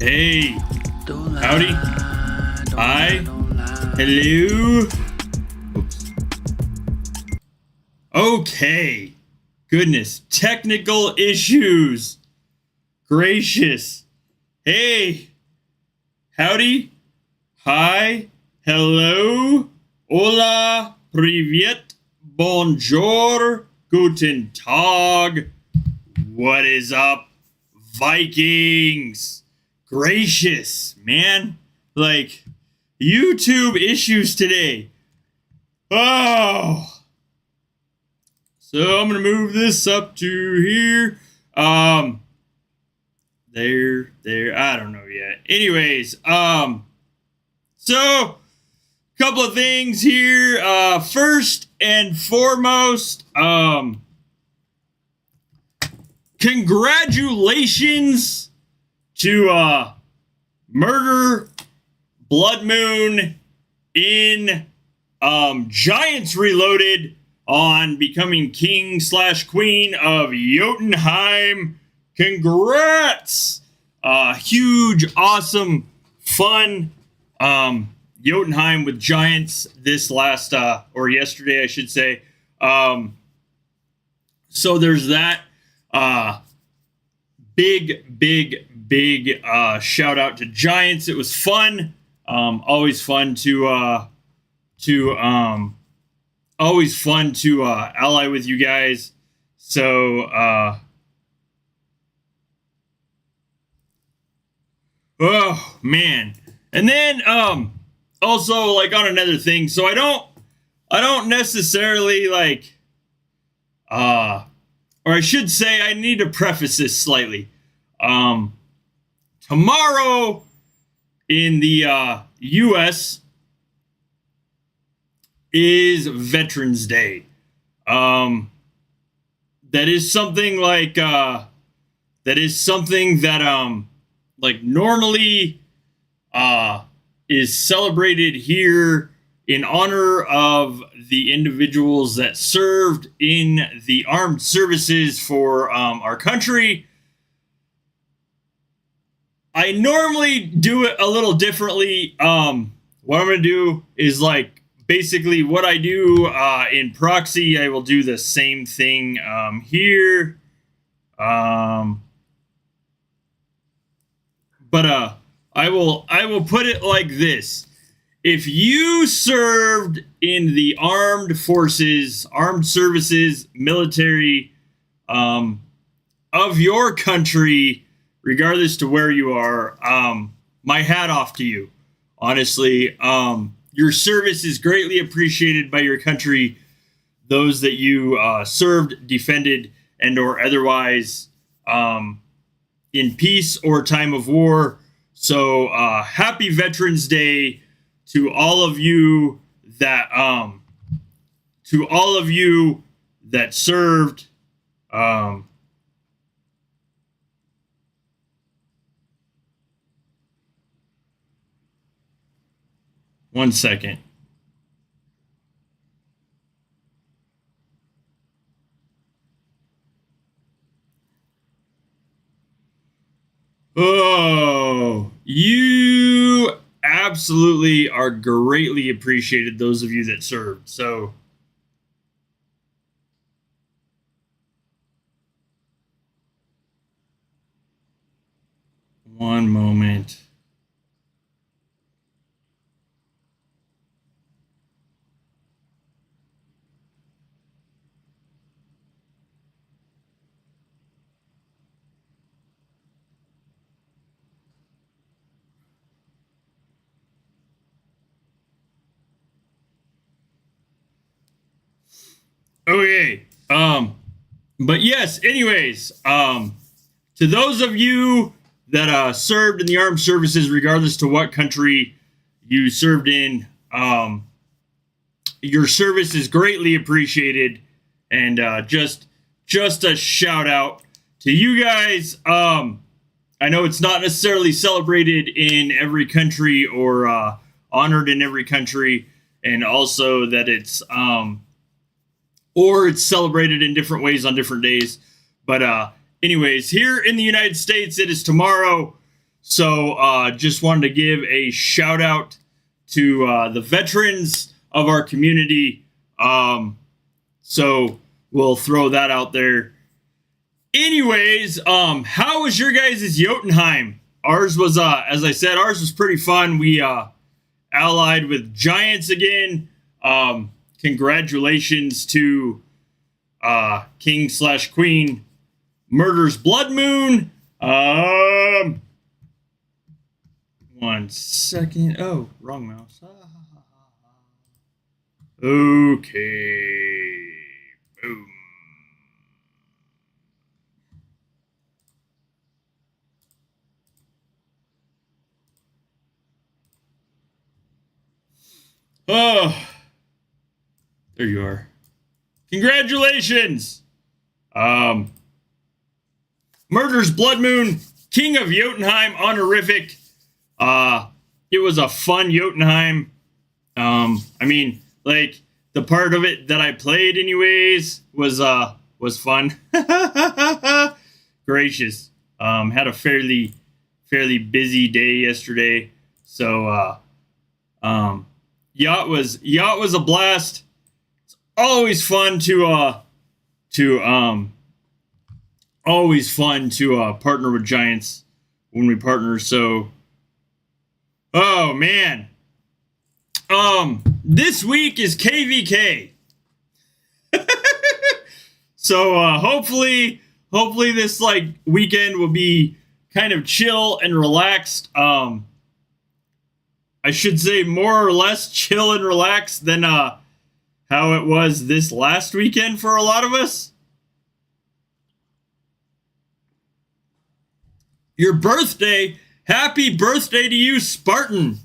Hey, Don't lie, howdy, don't hi, lie, don't lie. hello. Oops. Okay, goodness, technical issues. Gracious. Hey, howdy, hi, hello, hola, privet, bonjour, guten tag. What is up, Vikings? Gracious, man. Like, YouTube issues today. Oh. So I'm going to move this up to here. There. I don't know yet. Anyways, so couple of things here. First and foremost, congratulations to Murder Blood Moon in Giants Reloaded on becoming king/queen of Jotunheim. Congrats! Huge, awesome, fun Jotunheim with Giants this last, or yesterday, I should say. So there's that. Big shout out to Giants. It was fun. Always fun to ally with you guys. So oh man. And then also like on another thing. So I don't necessarily like or I should say I need to preface this slightly. Tomorrow in the US is Veterans Day. That is something like that like normally is celebrated here in honor of the individuals that served in the armed services for our country. I normally do it a little differently. What I'm going to do is like basically what I do in proxy, I will do the same thing here. But I will put it like this. If you served in the armed forces, armed services, military of your country, regardless to where you are, my hat off to you. Honestly, your service is greatly appreciated by your country, those that you served, defended, and or otherwise in peace or time of war. So happy Veterans Day to all of you that served. One second. Oh, you absolutely are greatly appreciated, those of you that served. So, one moment. Okay. But yes, anyways, to those of you that served in the armed services, regardless to what country you served in, your service is greatly appreciated. And just a shout out to you guys. I know it's not necessarily celebrated in every country or honored in every country, and also that it's celebrated in different ways on different days. But anyways, here in the United States, it is tomorrow. So just wanted to give a shout out to the veterans of our community. So we'll throw that out there. Anyways, how was your guys' Jotunheim? Ours was, as I said, ours was pretty fun. We allied with giants again. Congratulations to King/Queen Murder's Blood Moon. 1 second. Oh, wrong mouse. Okay. Boom. Oh, there you are. Congratulations. Murder's Blood Moon, King of Jotunheim, honorific. It was a fun Jotunheim. I mean, like the part of it that I played anyways was fun. Gracious. Had a fairly busy day yesterday. So yacht was a blast. It's always fun to partner with giants when we partner. So oh man. This week is KVK. So hopefully this like weekend will be kind of chill and relaxed. I should say more or less chill and relaxed than how it was this last weekend for a lot of us. Your birthday, happy birthday to you, Spartan.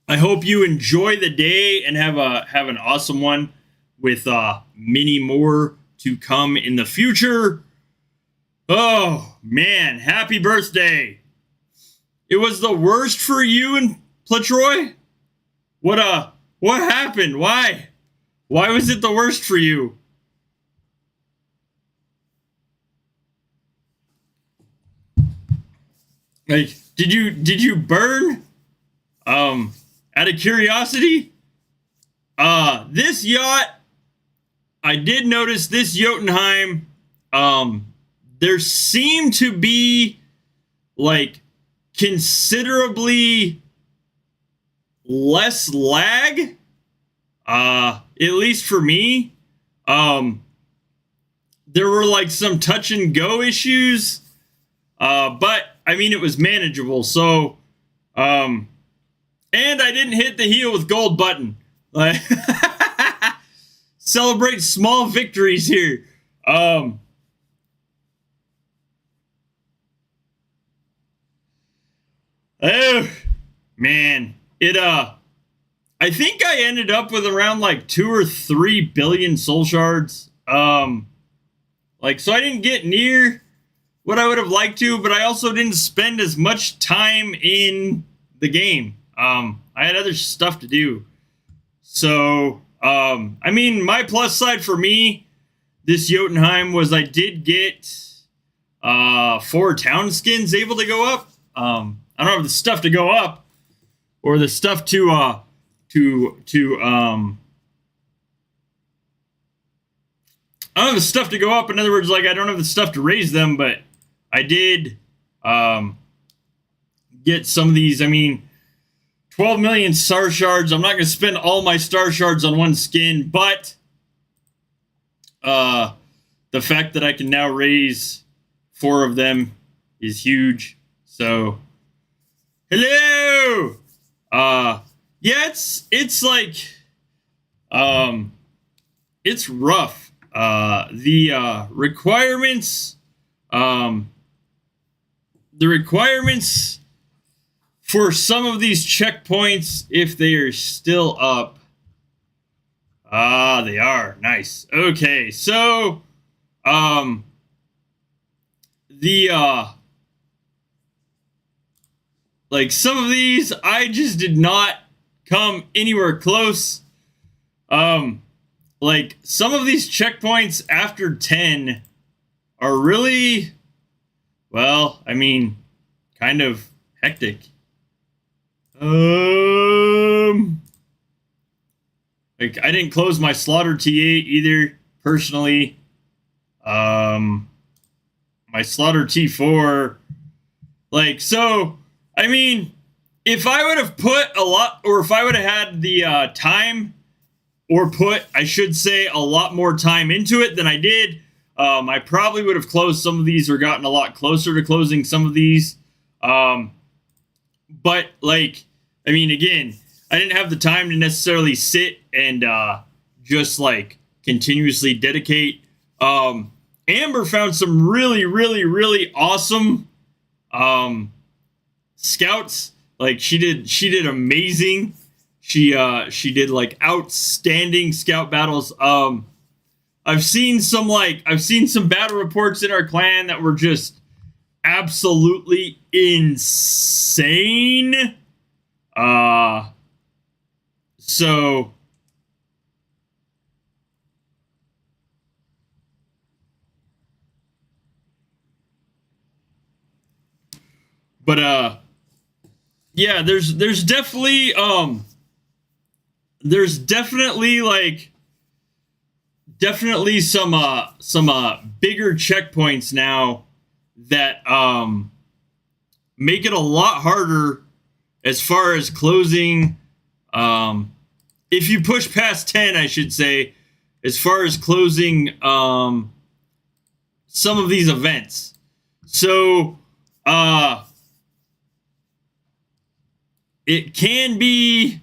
I hope you enjoy the day and have an awesome one with many more to come in the future. Oh man, happy birthday. It was the worst for you and Platroy? What happened? Why was it the worst for you? Like, did you burn? Out of curiosity, this yacht, I did notice this Jotunheim, there seemed to be like considerably less lag, at least for me. There were like some touch and go issues, but I mean, it was manageable. So, and I didn't hit the heal with gold button. Like, celebrate small victories here. Oh man, I think I ended up with around like 2 or 3 billion soul shards. Like, so I didn't get near what I would have liked to, but I also didn't spend as much time in the game. I had other stuff to do. So, I mean, my plus side for me, this Jotunheim, was I did get 4 town skins able to go up. I don't have the stuff to go up, or the stuff to I don't have the stuff to go up. In other words, like, I don't have the stuff to raise them, but I did get some of these. I mean, 12 million star shards. I'm not going to spend all my star shards on one skin, but the fact that I can now raise 4 of them is huge. So, hello. Yeah, it's like it's rough. The requirements for some of these checkpoints, if they are still up. They are. Nice. Okay, so like some of these I just did not come anywhere close. Like some of these checkpoints after 10 are really, well, I mean, kind of hectic. Like, I didn't close my slaughter T8 either, personally. My slaughter T4, like, so, I mean, if I would have put a lot, or if I would have had the time, or put, I should say, a lot more time into it than I did, I probably would have closed some of these or gotten a lot closer to closing some of these. But, like, I mean, again, I didn't have the time to necessarily sit and just, like, continuously dedicate. Amber found some really, really, really awesome scouts. Like, she did amazing. She did, like, outstanding scout battles. I've seen some battle reports in our clan that were just absolutely insane. So but yeah, there's definitely like definitely some bigger checkpoints now that make it a lot harder as far as closing. If you push past 10, I should say, as far as closing some of these events. So it can be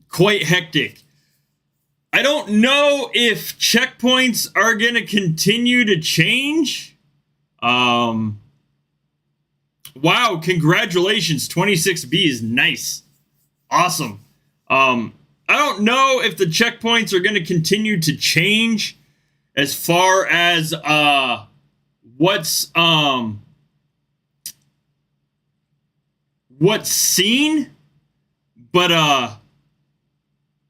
quite hectic. I don't know if checkpoints are going to continue to change. Wow, congratulations. 26B is nice. Awesome. I don't know if the checkpoints are going to continue to change as far as what's seen, but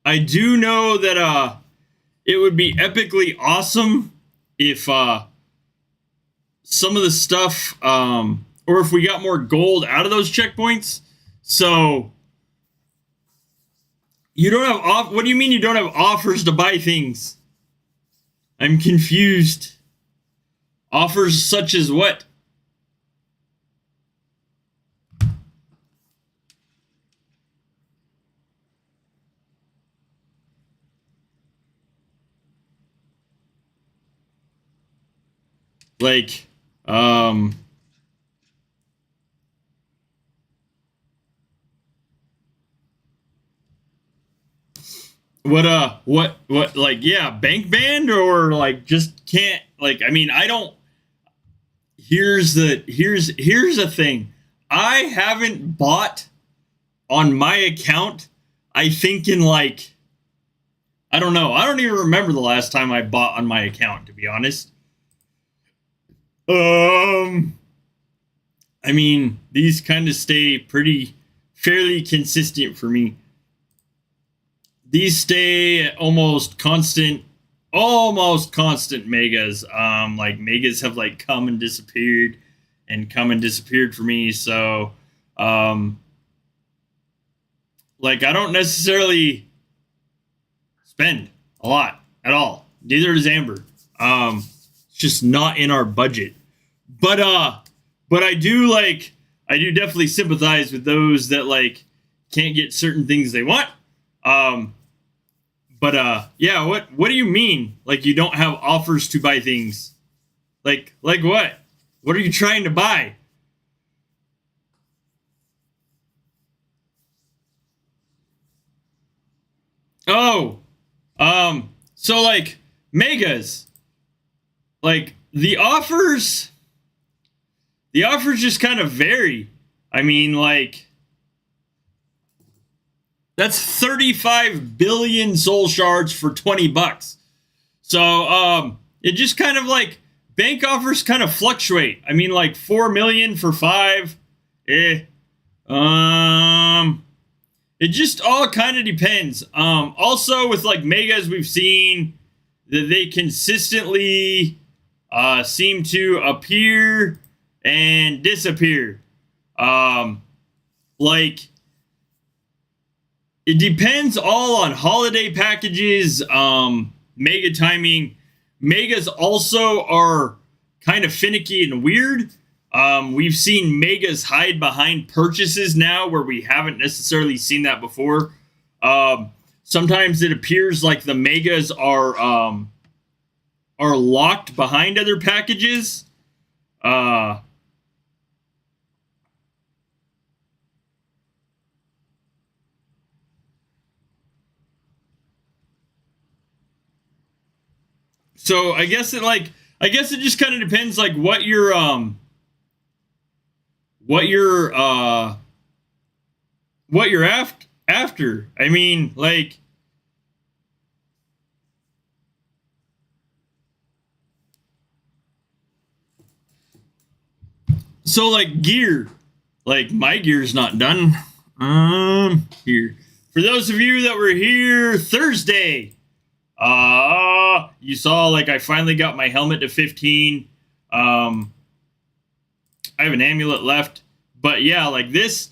I do know that it would be epically awesome if some of the stuff or if we got more gold out of those checkpoints. So you don't have what do you mean you don't have offers to buy things? I'm confused. Offers such as what? Like, what, like, yeah, bank banned or like just can't, like, I mean, I don't, here's the thing. I haven't bought on my account, I think in like, I don't know. I don't even remember the last time I bought on my account, to be honest. I mean, these kind of stay fairly consistent for me. These stay almost constant megas. Like megas have like come and disappeared for me. So, like I don't necessarily spend a lot at all. Neither does Amber. It's just not in our budget. But I do definitely sympathize with those that like can't get certain things they want. But yeah, what do you mean? Like you don't have offers to buy things? Like what? What are you trying to buy? Oh, so like megas, like the offers just kind of vary. I mean, like that's 35 billion soul shards for $20. So, it just kind of like bank offers kind of fluctuate. I mean, like 4 million for 5. It just all kind of depends. Also with like megas, we've seen that they consistently seem to appear and disappear. Like, it depends all on holiday packages, mega timing. Megas also are kind of finicky and weird. We've seen megas hide behind purchases now where we haven't necessarily seen that before. Sometimes it appears like the megas are locked behind other packages. So I guess it just kind of depends like what you're after. I mean, like, so like gear, like my gear's not done. Here. For those of you that were here Thursday, you saw like I finally got my helmet to 15. I have an amulet left, but yeah, like this,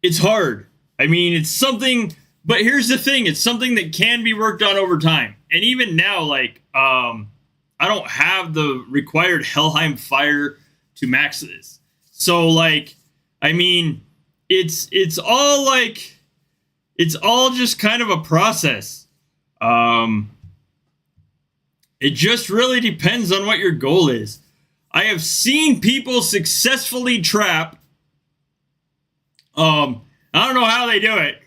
it's hard. I mean, it's something, but here's the thing, it's something that can be worked on over time. And even now, like, I don't have the required Helheim fire to max this. So like, I mean, it's all just kind of a process. It just really depends on what your goal is. I have seen people successfully trap. I don't know how they do it.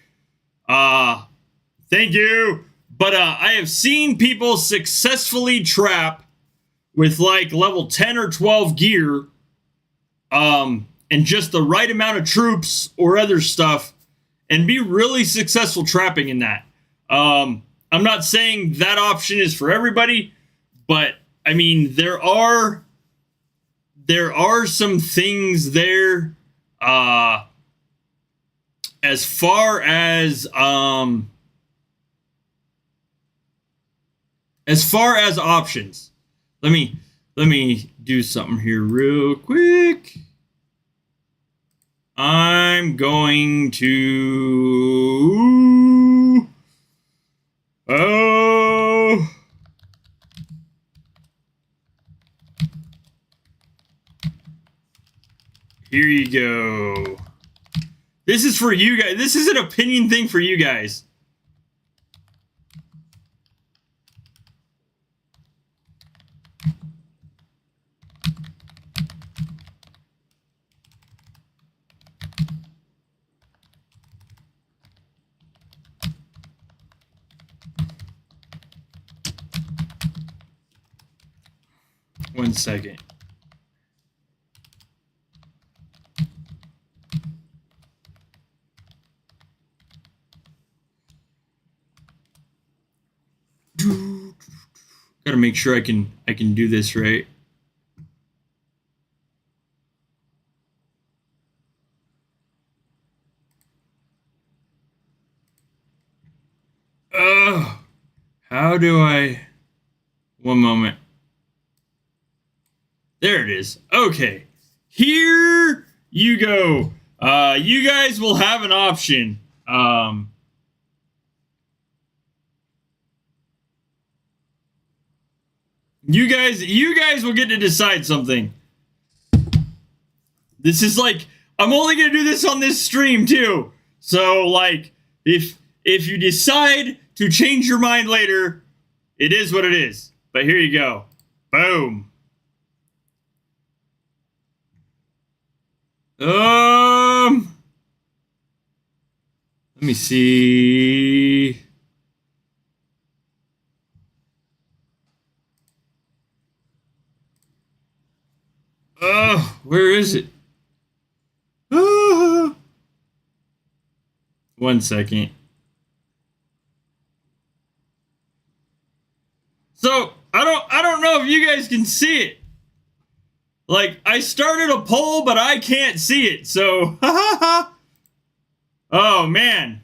Thank you. But I have seen people successfully trap with like level 10 or 12 gear, and just the right amount of troops or other stuff, and be really successful trapping in that. I'm not saying that option is for everybody, but I mean there are some things there as far as options. Let me do something here real quick. I'm going to here you go. This is for you guys. This is an opinion thing for you guys. One second. Gotta make sure I can do this right. How do I? One moment. There it is. Okay. Here you go. You guys will have an option. You guys will get to decide something. This is like, I'm only gonna do this on this stream too. So like, if you decide to change your mind later, it is what it is. But here you go. Boom. Let me see. Where is it? One second. So I don't know if you guys can see it. Like, I started a poll, but I can't see it. So, oh man.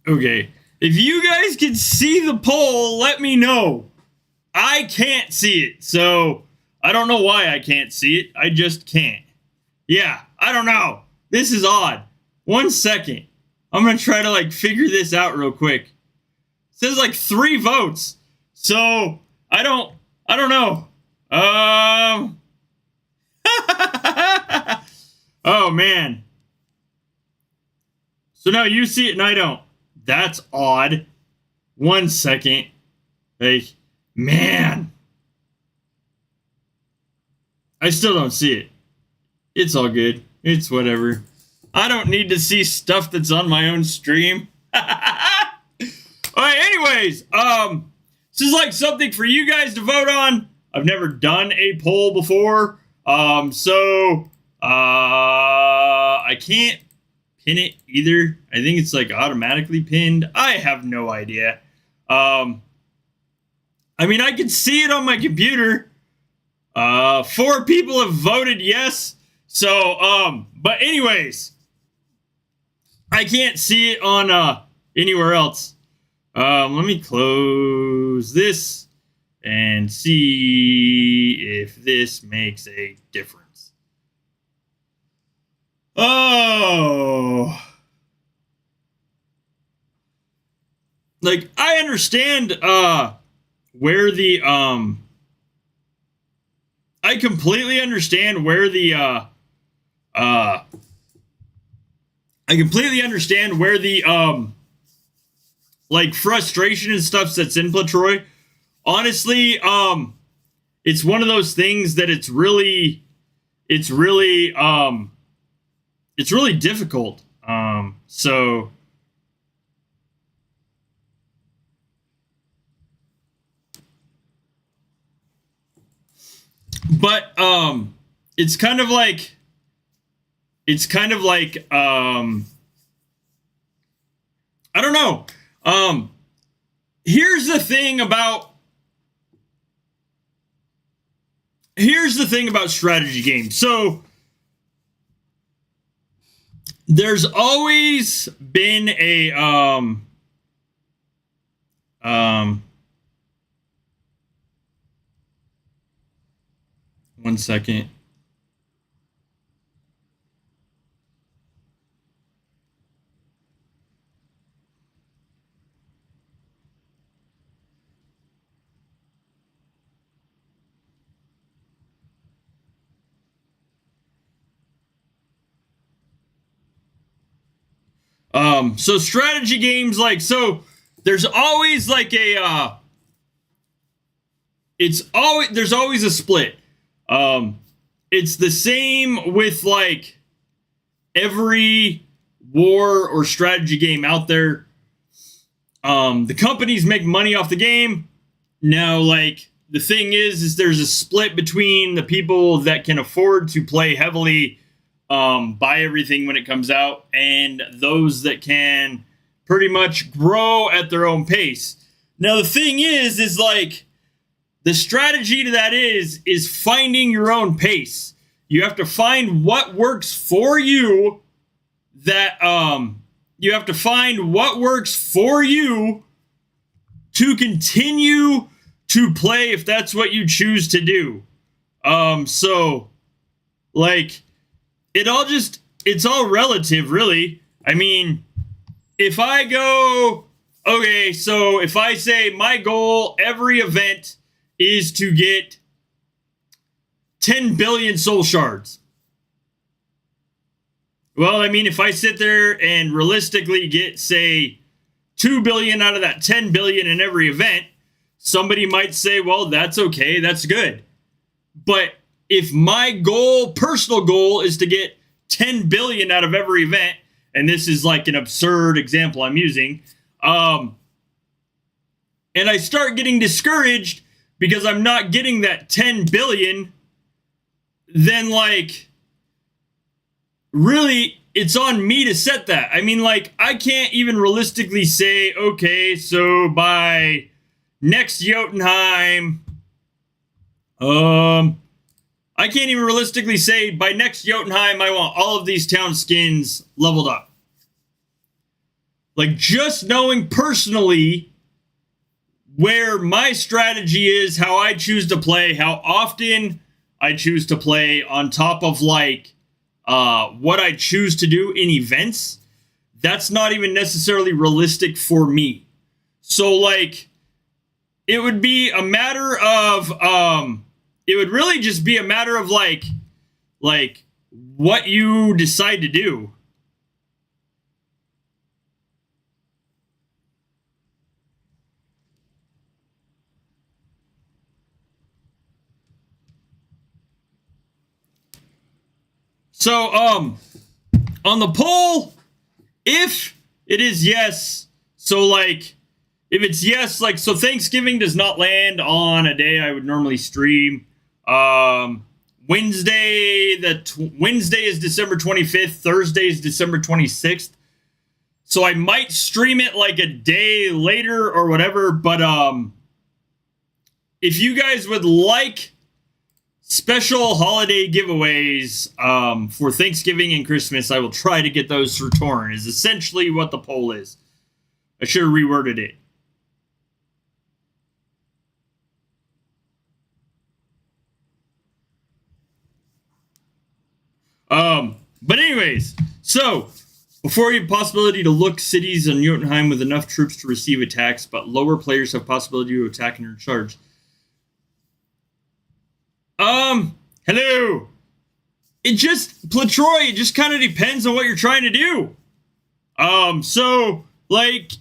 Okay. If you guys can see the poll, let me know. I can't see it, so I don't know why I can't see it. I just can't. Yeah, I don't know. This is odd. 1 second. I'm going to try to like figure this out real quick. It says like 3 votes. So, I don't know. Oh man. So now you see it and I don't. That's odd. 1 second. Like, man. I still don't see it. It's all good. It's whatever. I don't need to see stuff that's on my own stream. Alright, anyways, this is like something for you guys to vote on. I've never done a poll before. So I can't pin it either. I think it's like automatically pinned. I have no idea. I mean, I can see it on my computer. 4 people have voted yes. So, but anyways, I can't see it on anywhere else. Let me close this and see if this makes a difference. Oh. Like, I understand where the I completely understand where the like frustration and stuff that's in Platroy. Honestly, it's one of those things that it's really difficult. So but it's kind of like I don't know. Here's the thing about strategy games. So there's always been a 1 second. So strategy games, like, so there's always like a there's always a split. It's the same with like every war or strategy game out there. The companies make money off the game. Now, like, the thing is there's a split between the people that can afford to play heavily, buy everything when it comes out, and those that can pretty much grow at their own pace. Now, the thing is like, the strategy to that is finding your own pace. You have to find what works for you. You have to find what works for you to continue to play if that's what you choose to do. So, like, it's all relative, really. I mean, if I go, okay, so if I say my goal every event is to get 10 billion soul shards. Well, I mean, if I sit there and realistically get, say, 2 billion out of that 10 billion in every event, somebody might say, well, that's okay, that's good. But if my personal goal is to get 10 billion out of every event, and this is like an absurd example I'm using, and I start getting discouraged because I'm not getting that 10 billion, then, like, really, it's on me to set that. I mean, like, I can't even realistically say, okay, so by next Jotunheim, I can't even realistically say by next Jotunheim I want all of these town skins leveled up. like just knowing personally where my strategy is, how I choose to play, how often I choose to play, on top of like what I choose to do in events, that's not even necessarily realistic for me. So like it would be a matter of it would really just be a matter of like what you decide to do. So on the poll, if it is yes, so like if it's yes, like so Thanksgiving does not land on a day I would normally stream. Wednesday is December 25th, Thursday is December 26th. So I might stream it like a day later or whatever, but if you guys would like special holiday giveaways for Thanksgiving and Christmas, I will try to get those for Torn, is essentially what the poll is. I should have reworded it. But anyways, so before you have possibility to look cities in Jotunheim with enough troops to receive attacks, but lower players have possibility to attack and recharge. Hello. It just Platroy, it just kind of depends on what you're trying to do. So like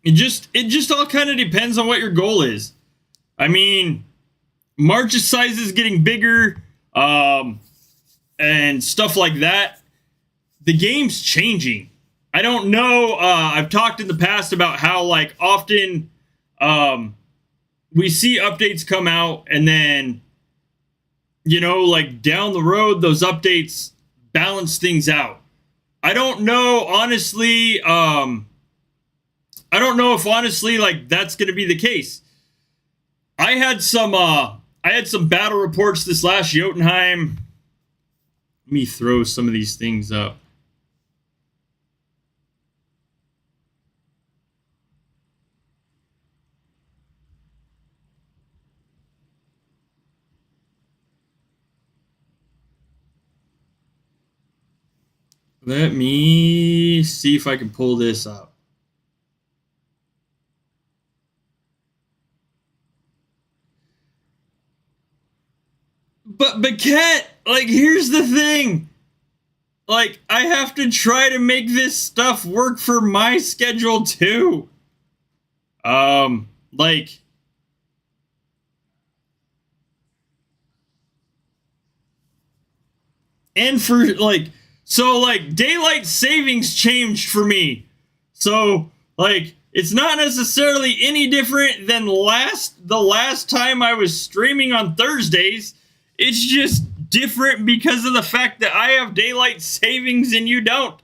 it just all kind of depends on what your goal is. I mean, march size is getting bigger, and stuff like that. The game's changing. I don't know. I've talked in the past about how like often we see updates come out, and then like down the road those updates balance things out. I don't know honestly. I don't know if honestly like that's going to be the case. I had some battle reports this last Jotunheim. Let me throw some of these things up. Let me see if I can pull this up. But Kat, like, here's the thing. Like, I have to try to make this stuff work for my schedule too. Like, and for like, so like daylight savings changed for me. So like, it's not necessarily any different than the last time I was streaming on Thursdays. It's just different because of the fact that I have daylight savings and you don't.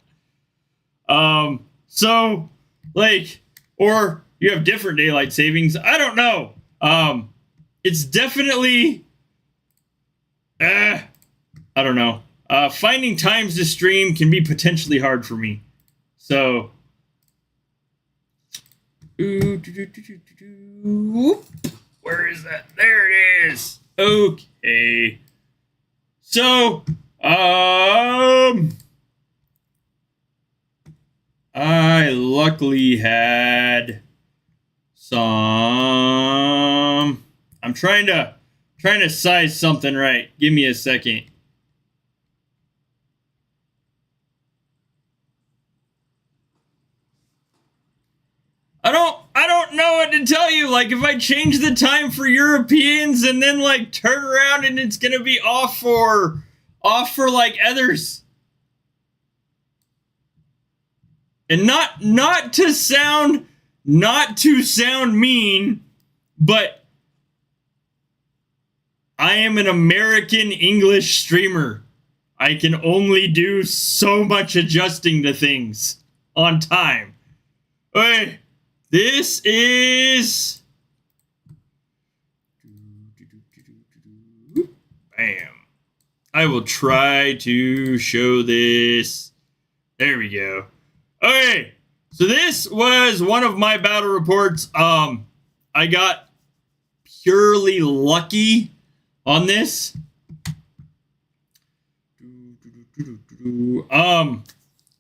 So like, or you have different daylight savings. I don't know. It's definitely, I don't know. Finding times to stream can be potentially hard for me. So, where is that? There it is. Okay. So, I luckily had some. I'm trying to size something right. Give me a second. I don't know what to tell you. Like, if I change the time for Europeans and then like turn around and it's gonna be off for like others. And not to sound mean, but I am an American English streamer. I can only do so much adjusting to things on time. Hey, This is... Bam. I will try to show this. There we go. Okay. So this was one of my battle reports. I got purely lucky on this.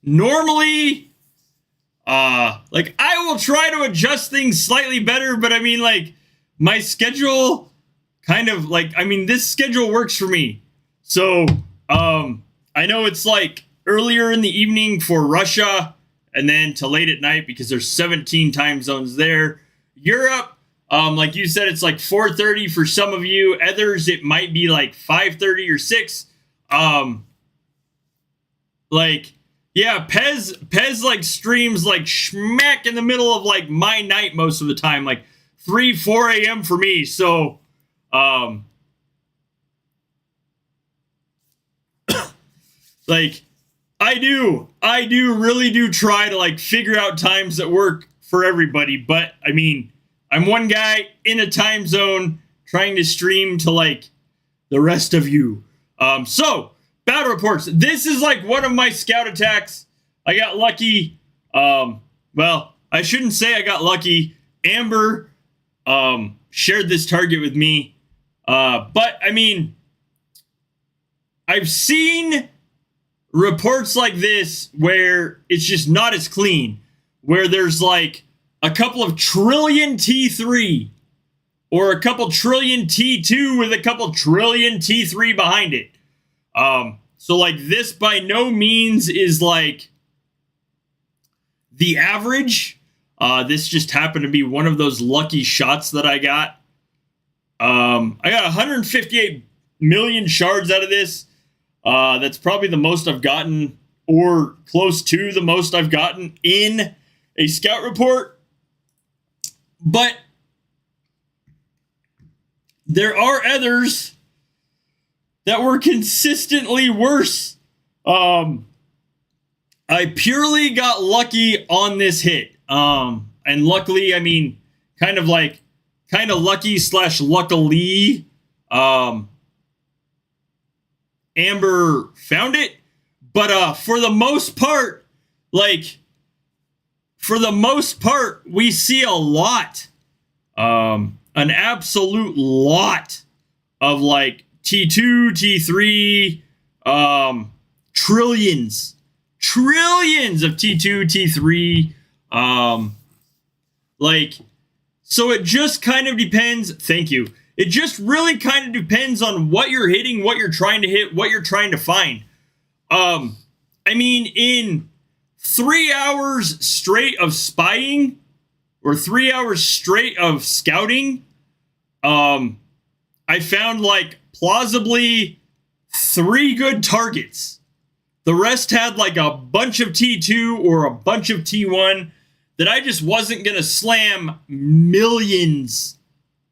Normally, like I will try to adjust things slightly better, but I mean, like my schedule kind of like, I mean, this schedule works for me. So, I know it's like earlier in the evening for Russia and then to late at night because there's 17 time zones there. Europe, like you said, it's like 4:30 for some of you. Others, it might be like 5:30 or 6. Like, yeah, Pez like streams like smack in the middle of like my night most of the time, like 4 a.m. for me. So, like, I really do try to like figure out times that work for everybody. But I mean, I'm one guy in a time zone trying to stream to like the rest of you. So battle reports. This is like one of my scout attacks. I got lucky. Well, I shouldn't say I got lucky. Amber, shared this target with me. But I mean, I've seen reports like this where it's just not as clean, where there's like a couple of trillion T3 or a couple trillion T2 with a couple trillion T3 behind it. So like this by no means is like the average. This just happened to be one of those lucky shots that I got. I got 158 million shards out of this. That's probably the most I've gotten, or close to the most I've gotten in a scout report. But there are others that were consistently worse. I purely got lucky on this hit. And luckily, I mean, kind of lucky / luckily, Amber found it. But for the most part, we see a lot, an absolute lot of like T2, T3, trillions of T2, T3, so it just kind of depends. Thank you. It just really kind of depends on what you're hitting, what you're trying to hit, what you're trying to find. I mean, in 3 hours straight of spying or 3 hours straight of scouting, I found like plausibly 3 good targets. The rest had like a bunch of T2 or a bunch of T1 that I just wasn't going to slam millions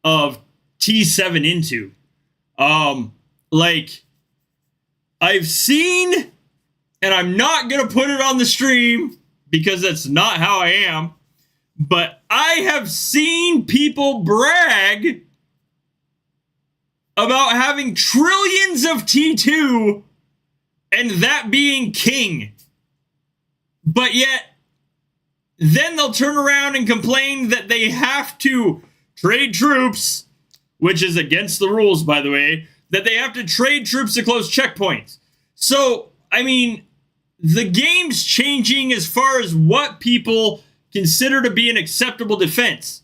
of T7 into. Like, I've seen, and I'm not going to put it on the stream because that's not how I am, but I have seen people brag about having trillions of T2 and that being king. But yet, then they'll turn around and complain that they have to trade troops, which is against the rules, by the way, that they have to trade troops to close checkpoints. So, I mean, the game's changing as far as what people consider to be an acceptable defense.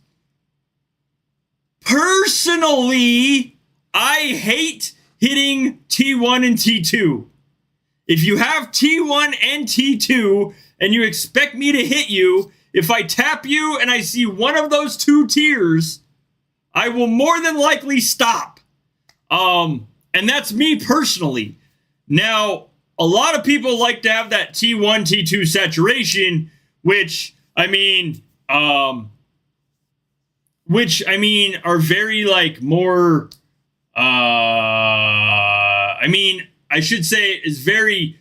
Personally, I hate hitting T1 and T2. If you have T1 and T2 and you expect me to hit you, if I tap you and I see one of those 2 tiers, I will more than likely stop. And that's me personally. Now, a lot of people like to have that T1, T2 saturation, which I mean, are very like more, I should say is very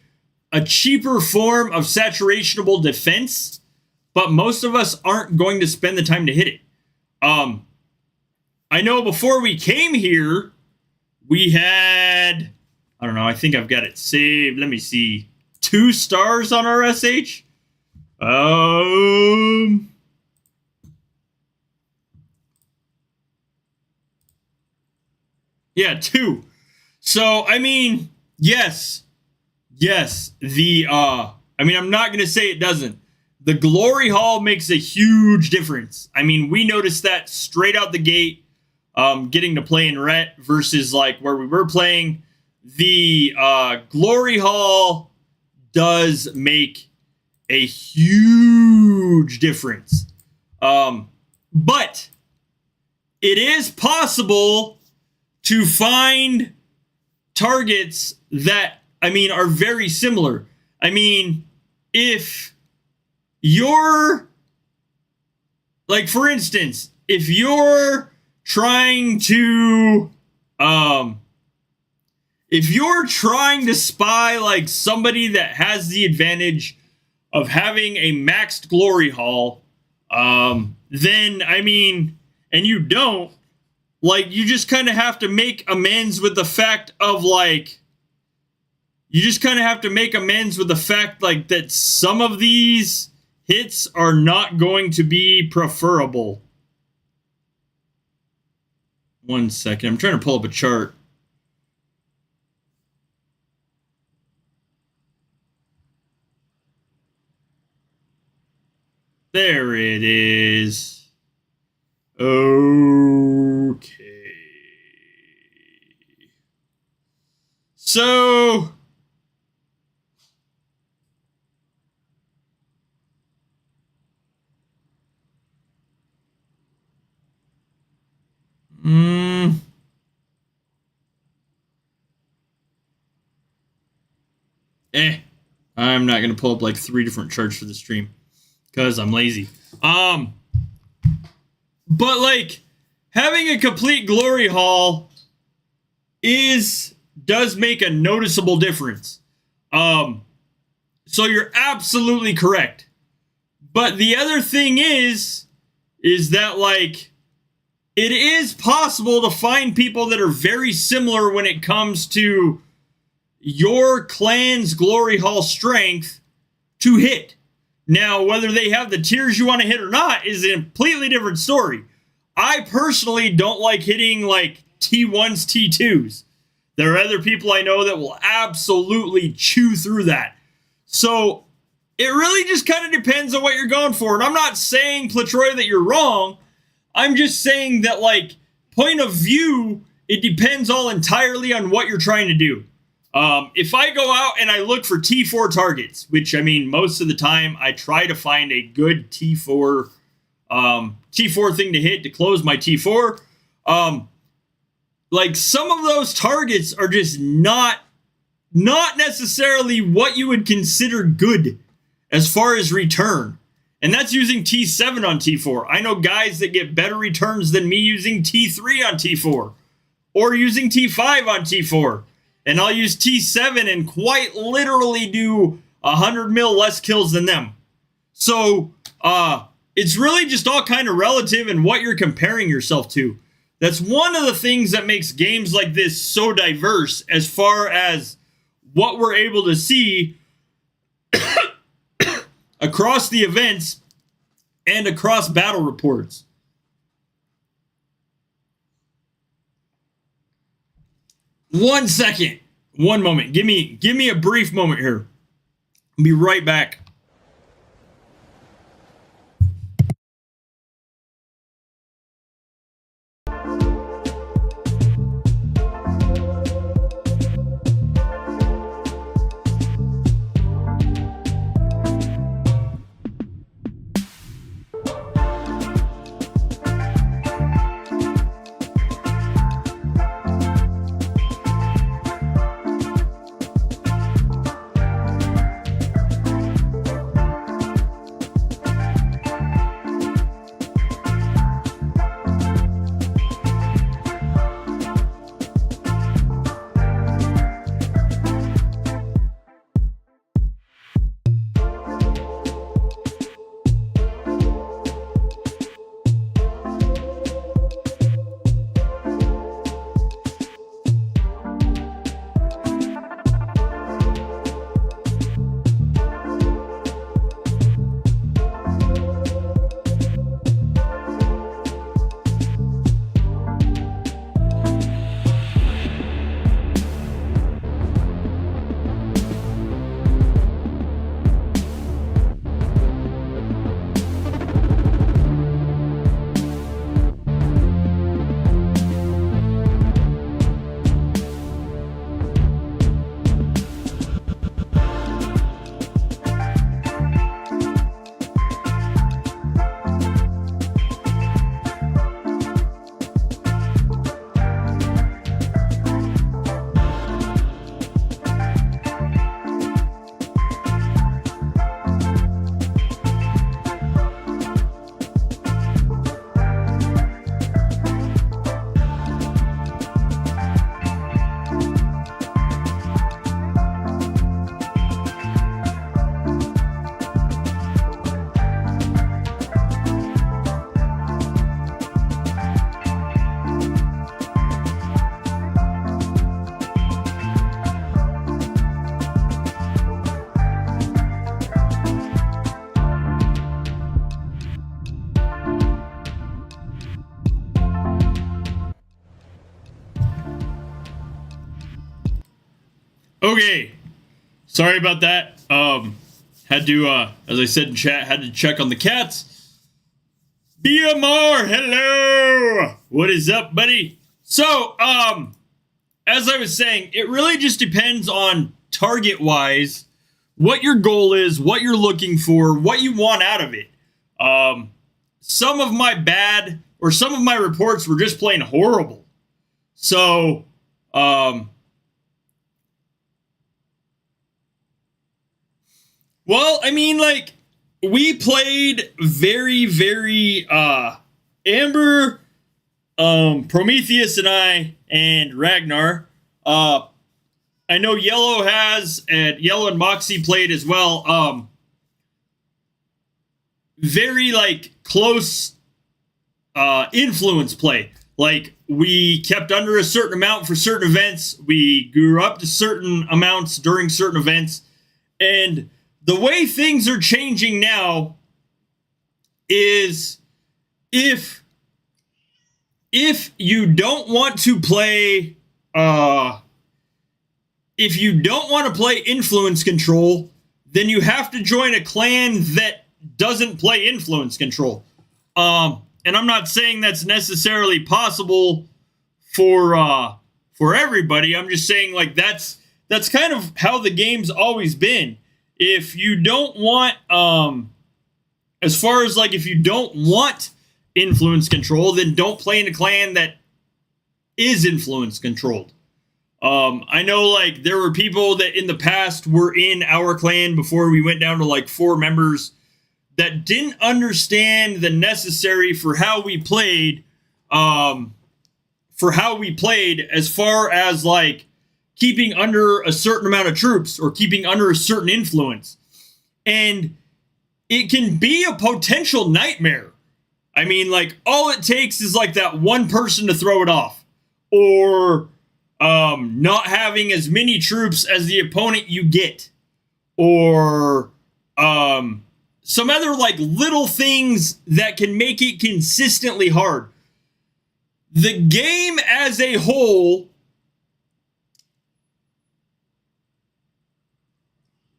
a cheaper form of saturationable defense. but most of us aren't going to spend the time to hit it. I know before we came here, we had, I don't know, I think I've got it saved. Let me see. 2 stars on our SH. Yeah, 2. So, I mean, yes, I'm not going to say it doesn't. The Glory Hall makes a huge difference. I mean, we noticed that straight out the gate, getting to play in Ret versus like where we were playing. The Glory Hall does make a huge difference. But it is possible to find targets that, I mean, are very similar. I mean, if you're, like, for instance, if you're trying to, spy, like, somebody that has the advantage of having a maxed Glory Hall, then, I mean, and you don't, like, you just kind of have to make amends with the fact of, like, that some of these hits are not going to be preferable. 1 second. I'm trying to pull up a chart. There it is. Okay. So, I'm not going to pull up like 3 different charts for the stream because I'm lazy. But like having a complete Glory Hall does make a noticeable difference. So you're absolutely correct. But the other thing is that like it is possible to find people that are very similar when it comes to your clan's Glory Hall strength to hit. Now, whether they have the tiers you want to hit or not is a completely different story. I personally don't like hitting like T1s, T2s. There are other people I know that will absolutely chew through that. So it really just kind of depends on what you're going for. And I'm not saying, Platroy, that you're wrong. I'm just saying that, like, point of view, it depends all entirely on what you're trying to do. If I go out and I look for T4 targets, which, I mean, most of the time I try to find a good T4 thing to hit to close my T4. Like, some of those targets are just not necessarily what you would consider good as far as return. And that's using T7 on T4. I know guys that get better returns than me using T3 on T4 or using T5 on T4. And I'll use T7 and quite literally do 100 mil less kills than them. So it's really just all kind of relative in what you're comparing yourself to. That's one of the things that makes games like this so diverse as far as what we're able to see across the events and across battle reports. One second. One moment. Give me a brief moment here. I'll be right back. Okay. Sorry about that. Had to, as I said in chat, had to check on the cats. BMR, hello! What is up, buddy? So, as I was saying, it really just depends on target-wise what your goal is, what you're looking for, what you want out of it. Some of my reports were just plain horrible. So, well, I mean, like, we played very, very, Amber, Prometheus and Ragnar. I know Yellow Yellow and Moxie played as well. Very, like, close, influence play. Like, we kept under a certain amount for certain events. We grew up to certain amounts during certain events. And the way things are changing now is if you don't want to play influence control, then you have to join a clan that doesn't play influence control. And I'm not saying that's necessarily possible for everybody. I'm just saying, like, that's kind of how the game's always been. If you don't want, as far as, like, if you don't want influence control, then don't play in a clan that is influence controlled. I know, like, there were people that in the past were in our clan before we went down to, like, 4 members that didn't understand the necessary for how we played, as far as, like, keeping under a certain amount of troops or keeping under a certain influence. And it can be a potential nightmare. I mean, like, all it takes is, like, that one person to throw it off. Or not having as many troops as the opponent you get. Or some other, like, little things that can make it consistently hard. The game as a whole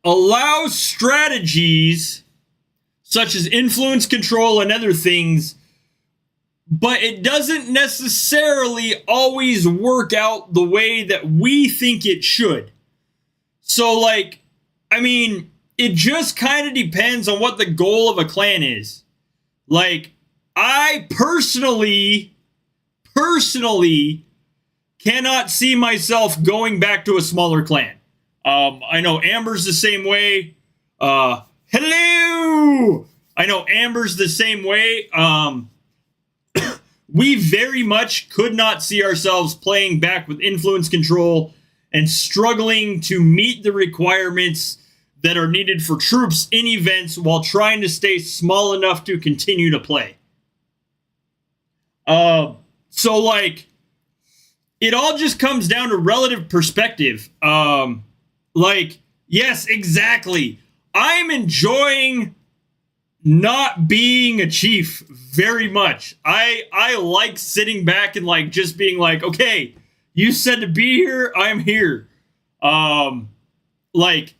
allows strategies such as influence control and other things, but it doesn't necessarily always work out the way that we think it should. So, like, I mean, it just kind of depends on what the goal of a clan is. Like, I personally cannot see myself going back to a smaller clan. I know Amber's the same way. Hello! I know Amber's the same way. We very much could not see ourselves playing back with influence control and struggling to meet the requirements that are needed for troops in events while trying to stay small enough to continue to play. So, like, it all just comes down to relative perspective. Like, yes, exactly. I'm enjoying not being a chief very much. I like sitting back and, like, just being like, okay, you said to be here, I'm here. Like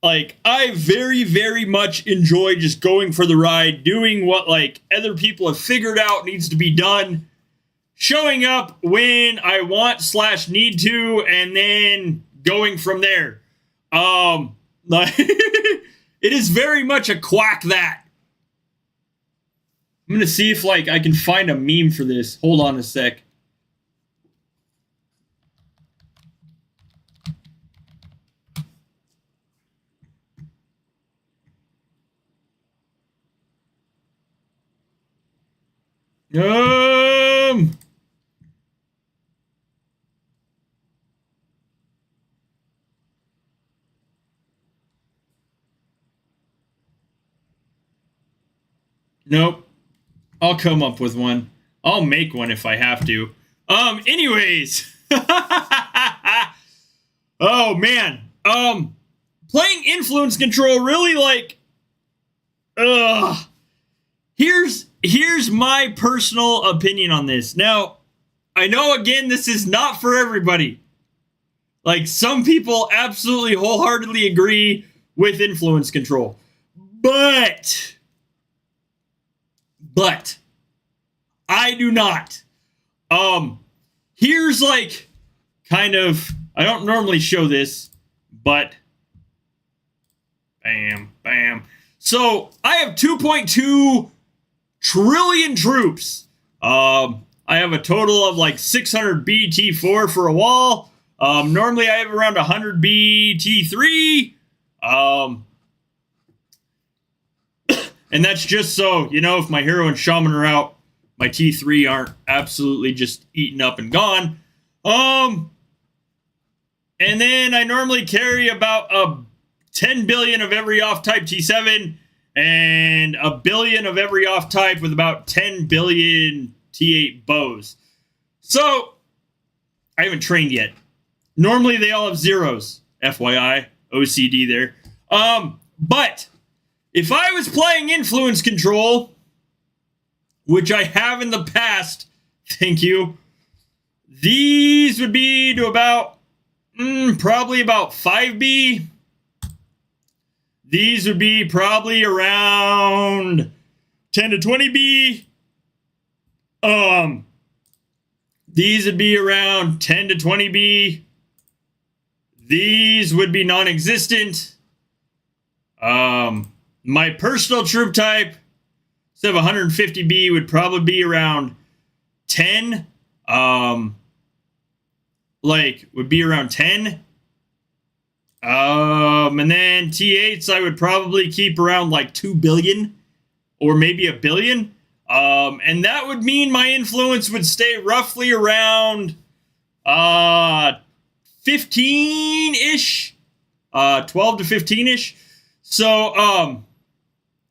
I very, very much enjoy just going for the ride, doing what, like, other people have figured out needs to be done, showing up when I want/need to, and then going from there. Like, it is very much a quack that. I'm gonna see if, like, I can find a meme for this. Hold on a sec. Nope. I'll come up with one. I'll make one if I have to. Anyways. Oh, man. Playing influence control really, like, here's my personal opinion on this. Now, I know, again, this is not for everybody. Like, some people absolutely wholeheartedly agree with influence control. But I do not. Here's like kind of, I don't normally show this, but bam, bam. So I have 2.2 trillion troops. I have a total of like 600 BT4 for a wall. Normally I have around 100 BT3. And that's just so, you know, if my hero and shaman are out, my T3 aren't absolutely just eaten up and gone. And then I normally carry about 10 billion of every off-type T7 and a billion of every off-type with about 10 billion T8 bows. So, I haven't trained yet. Normally they all have zeros. FYI, OCD there. But if I was playing influence control, which I have in the past, thank you, these would be to about, probably about 5B. These would be probably around 10 to 20B. These would be around 10 to 20B. These would be non-existent. My personal troop type, instead of 150B, would probably be around 10. Would be around 10. And then T8s, I would probably keep around like 2 billion or maybe a billion. And that would mean my influence would stay roughly around 15-ish, 12 to 15-ish. So,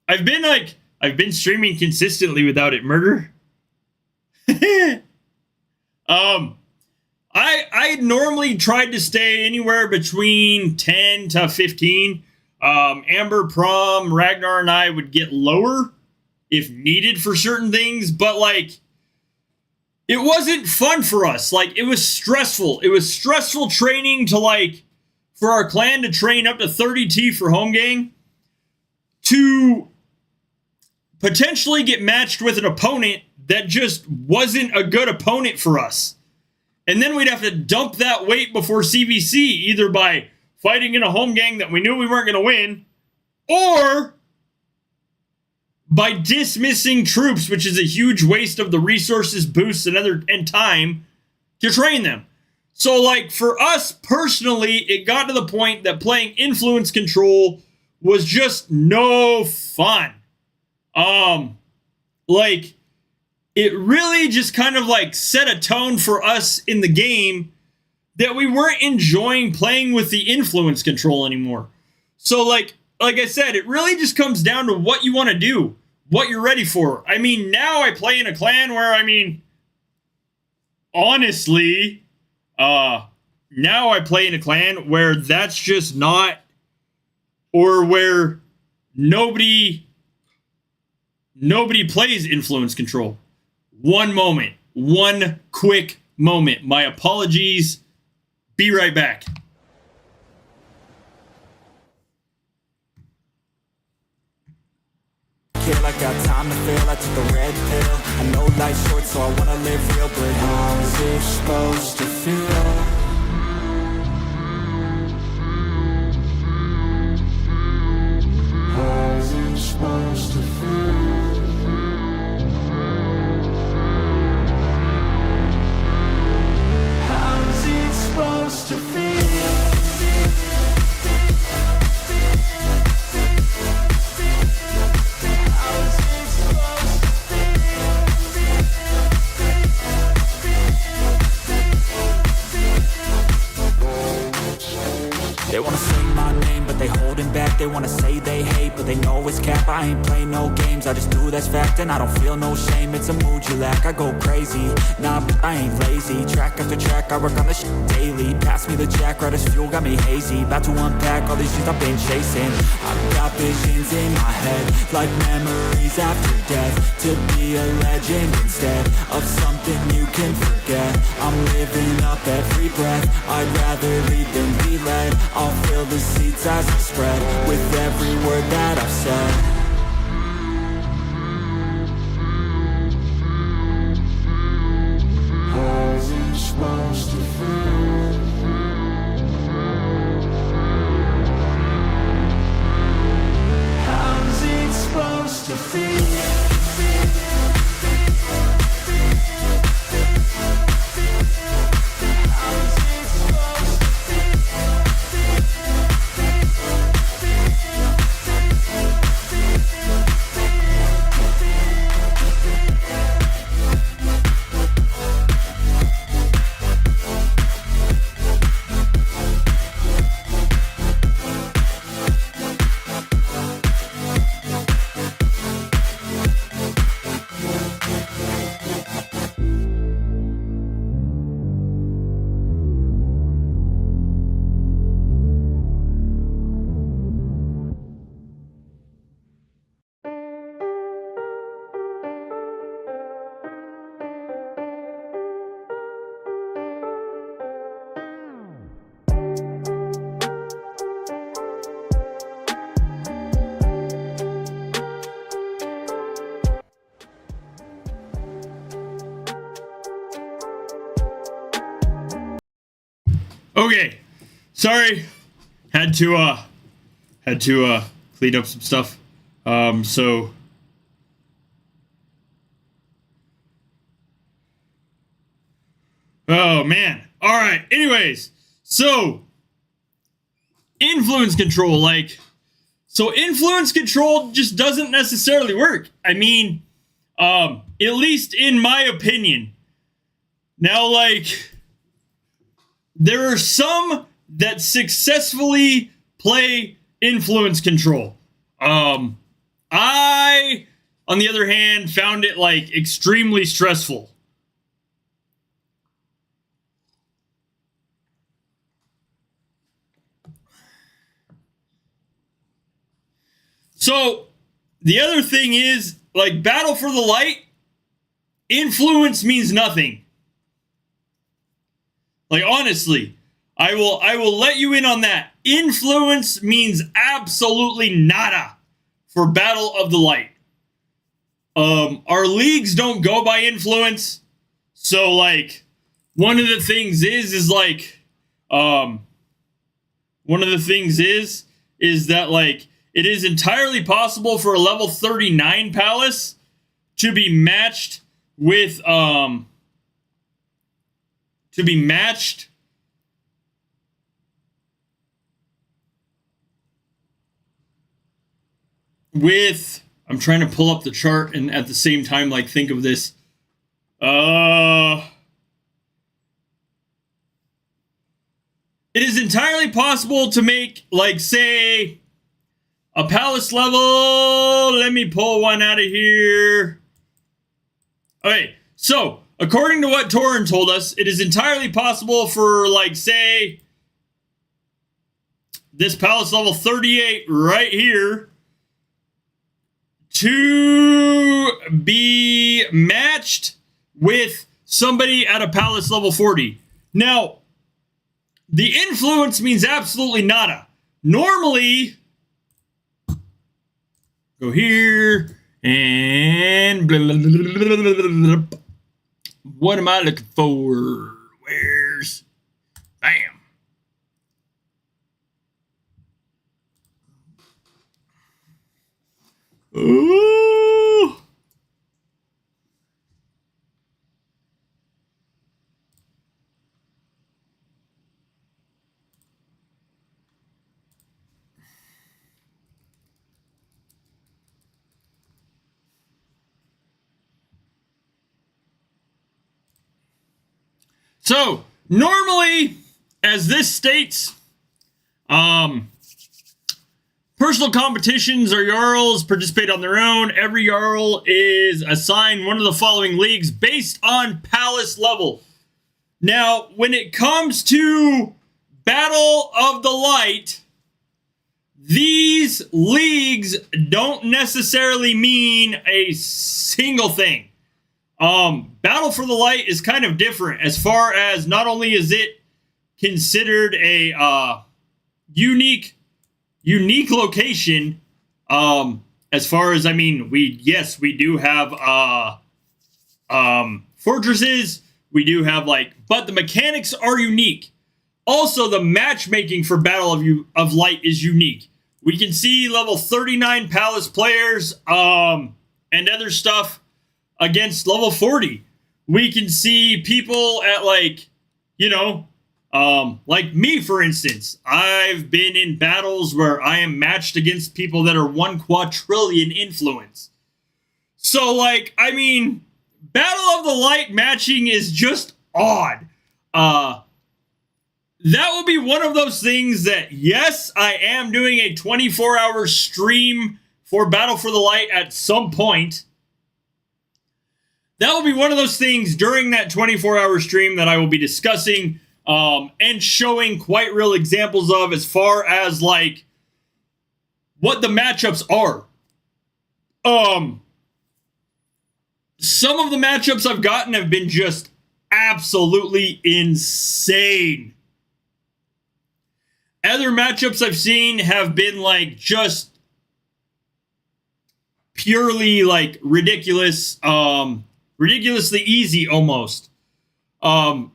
I've been streaming consistently without it murder. I normally tried to stay anywhere between 10 to 15. Amber, Prom, Ragnar, and I would get lower if needed for certain things, but like, it wasn't fun for us. Like, it was stressful. It was stressful training to like, for our clan to train up to 30T for home gang, to potentially get matched with an opponent that just wasn't a good opponent for us. And then we'd have to dump that weight before CVC, either by fighting in a home gang that we knew we weren't going to win, or by dismissing troops, which is a huge waste of the resources, boosts, and time to train them. So, like, for us personally, it got to the point that playing influence control was just no fun. Like, it really just kind of like set a tone for us in the game that we weren't enjoying playing with the influence control anymore. So like I said, it really just comes down to what you want to do, what you're ready for. I mean, now I play in a clan where, I mean, honestly, now I play in a clan where that's just not, or where nobody plays influence control. One moment. One quick moment. My apologies. Be right back. I got time to feel, I took a red pill. I know life's short, so I wanna live real, but how's it supposed to feel? How's it supposed to feel? How's it supposed to feel? my name, but they holding back. They wanna say they hate, but they know it's cap. I ain't play no games, I just do that's fact. And I don't feel no shame, it's a mood you lack. I go crazy, nah, but I ain't lazy. Track after track, I work on this shit daily. Pass me the jack, right as fuel, got me hazy. About to unpack all these things I've been chasing. I've got visions in my head, like memories after death. To be a legend instead of something you can forget. I'm living up every breath, I'd rather lead than be led. I'll fill the seats as I spread, with every word that I've said. How's it supposed to feel? How's it supposed to feel? Okay, sorry, had to clean up some stuff. So oh man. All right. Anyways, so influence control, influence control just doesn't necessarily work. I mean, at least in my opinion. Now, there are some that successfully play influence control. I, on the other hand, found it extremely stressful. So the other thing is, Battle for the Light, influence means nothing. Honestly, I will let you in on that. Influence means absolutely nada for Battle of the Light. Our leagues don't go by influence, so one of the things is that it is entirely possible for a level 39 palace to be matched with I'm trying to pull up the chart and at the same time think of this. It is entirely possible to make say a palace level. Let me pull one out of here. Okay, so according to what Torin told us, it is entirely possible for say this palace level 38 right here to be matched with somebody at a palace level 40. Now, the influence means absolutely nada. Normally, go here and blah, blah, blah, blah, blah, blah. What am I looking for? Where's bam? Ooh. So, normally, as this states, Personal competitions or Jarls participate on their own. Every Jarl is assigned one of the following leagues based on palace level. Now, when it comes to Battle of the Light, these leagues don't necessarily mean a single thing. Battle for the Light is kind of different as far as not only is it considered a unique location, as far as, I mean, we do have fortresses, we do have but the mechanics are unique. Also, the matchmaking for Battle of Light is unique. We can see level 39 palace players and other stuff against level 40. We can see people at like me, for instance. I've been in battles where I am matched against people that are 1 quadrillion influence. So, Battle of the Light matching is just odd. That will be one of those things that, yes, I am doing a 24-hour stream for Battle for the Light at some point. That will be one of those things during that 24-hour stream that I will be discussing and showing quite real examples of as far as, what the matchups are. Some of the matchups I've gotten have been just absolutely insane. Other matchups I've seen have been, just purely, ridiculous, ridiculously easy almost. So,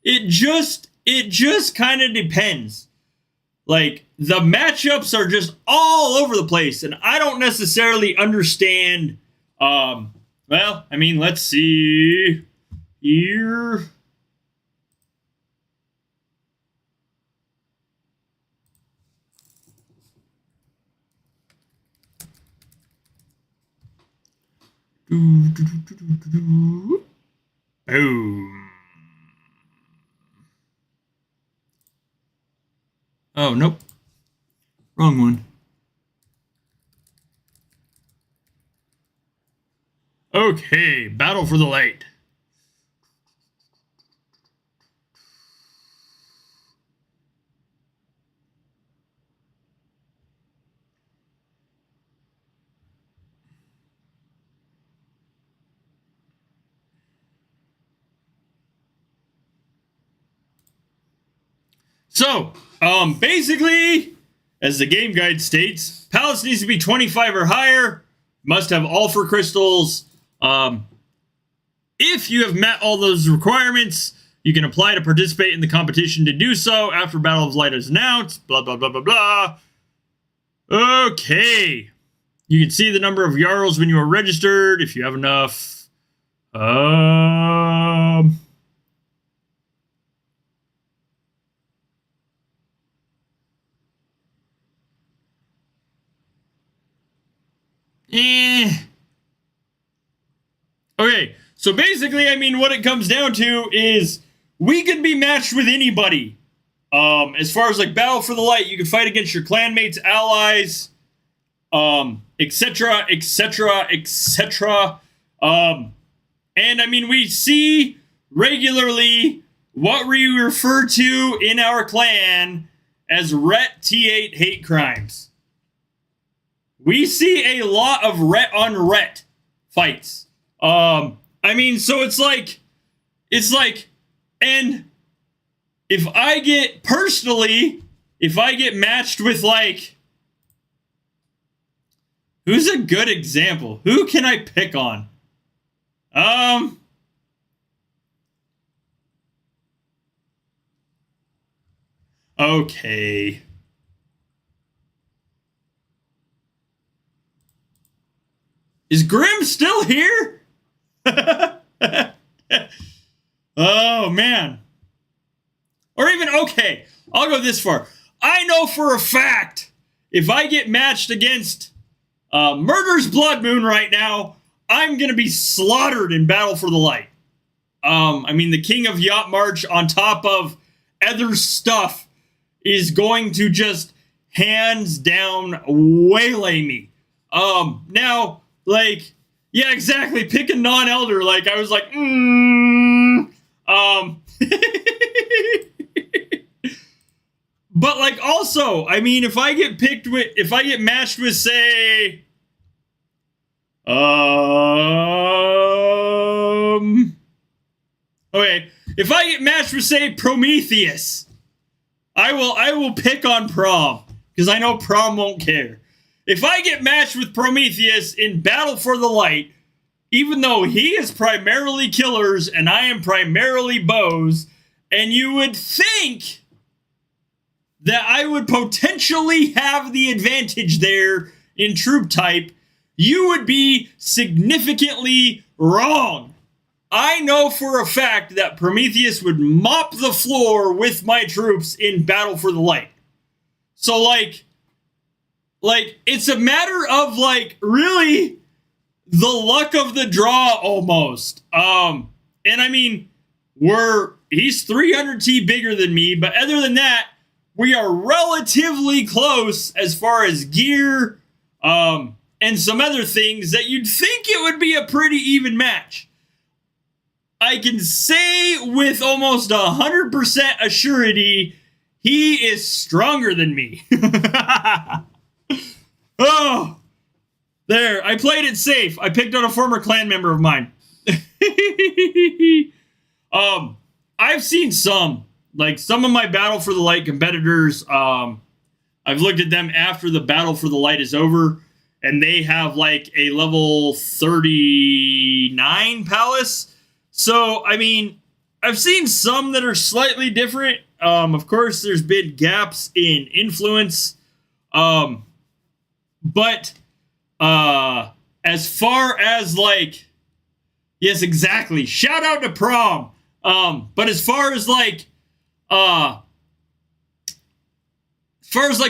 it just kind of depends. The matchups are just all over the place, and I don't necessarily understand. Let's see here. Boom. Oh, nope. Wrong one. Okay, Battle for the Light. So, basically, as the game guide states, Palace needs to be 25 or higher, must have all 4 crystals. If you have met all those requirements, you can apply to participate in the competition to do so after Battle of Light is announced, blah, blah, blah, blah, blah. Okay. You can see the number of Jarls when you are registered, if you have enough. Okay, so basically, what it comes down to is we could be matched with anybody. As far as Battle for the Light, you can fight against your clanmates, allies, etc., etc., etc. And we see regularly what we refer to in our clan as Ret T8 hate crimes. We see a lot of Ret on Ret fights. So it's and if I get matched with who's a good example? Who can I pick on? Okay. Is Grim still here? Oh, man. Or even, okay, I'll go this far. I know for a fact, if I get matched against Murder's Blood Moon right now, I'm going to be slaughtered in Battle for the Light. The King of Yacht March on top of other stuff is going to just hands down waylay me. Now, like, yeah, exactly. Pick a non-elder. Like, I was like, But like, also, I mean, if I get matched with, say, okay, if I get matched with, say, Prometheus, I will pick on Prom, because I know Prom won't care. If I get matched with Prometheus in Battle for the Light, even though he is primarily killers and I am primarily bows, and you would think that I would potentially have the advantage there in troop type, you would be significantly wrong. I know for a fact that Prometheus would mop the floor with my troops in Battle for the Light. So, like, it's a matter of, like, really the luck of the draw almost. And I mean, he's 300T bigger than me, but other than that, we are relatively close as far as gear, and some other things that you'd think it would be a pretty even match. I can say with almost 100% assurity, he is stronger than me. Oh, there. I played it safe. I picked on a former clan member of mine. I've seen some of my Battle for the Light competitors. I've looked at them after the Battle for the Light is over, and they have like a level 39 palace. So, I mean, I've seen some that are slightly different. Of course, there's been gaps in influence. But as far as, like, yes, exactly. Shout out to Prom. But as far as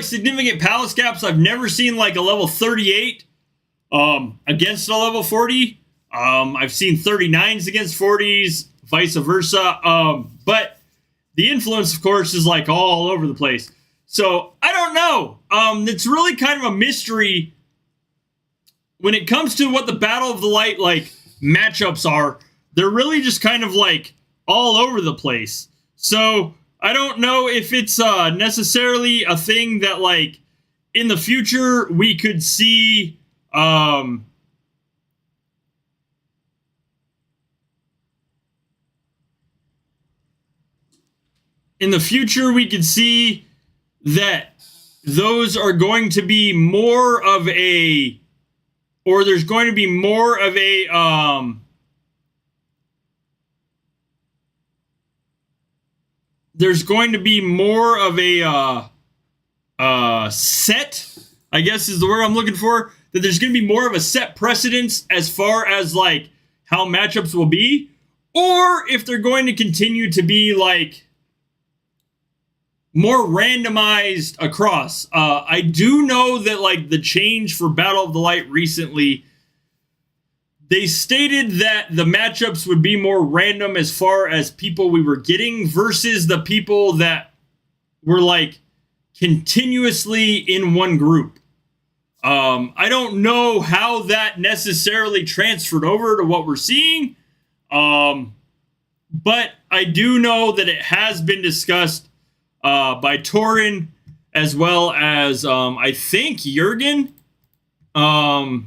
significant palace gaps, I've never seen like a level 38 against a level 40. I've seen 39s against 40s, vice versa. But the influence, of course, is like all over the place. So I don't know. It's really kind of a mystery when it comes to what the Battle of the Light like matchups are. They're really just kind of like all over the place. So I don't know if it's necessarily a thing that like in the future we could see. In the future, we could see that those are going to be more of a, or there's going to be more of a, there's going to be more of a set, I guess is the word I'm looking for, that there's going to be more of a set precedence as far as like how matchups will be, or if they're going to continue to be like more randomized across. I do know that like the change for Battle of the Light recently, they stated that the matchups would be more random as far as people we were getting versus the people that were like continuously in one group. I don't know how that necessarily transferred over to what we're seeing. But I do know that it has been discussed by Torin, as well as I think Jurgen. I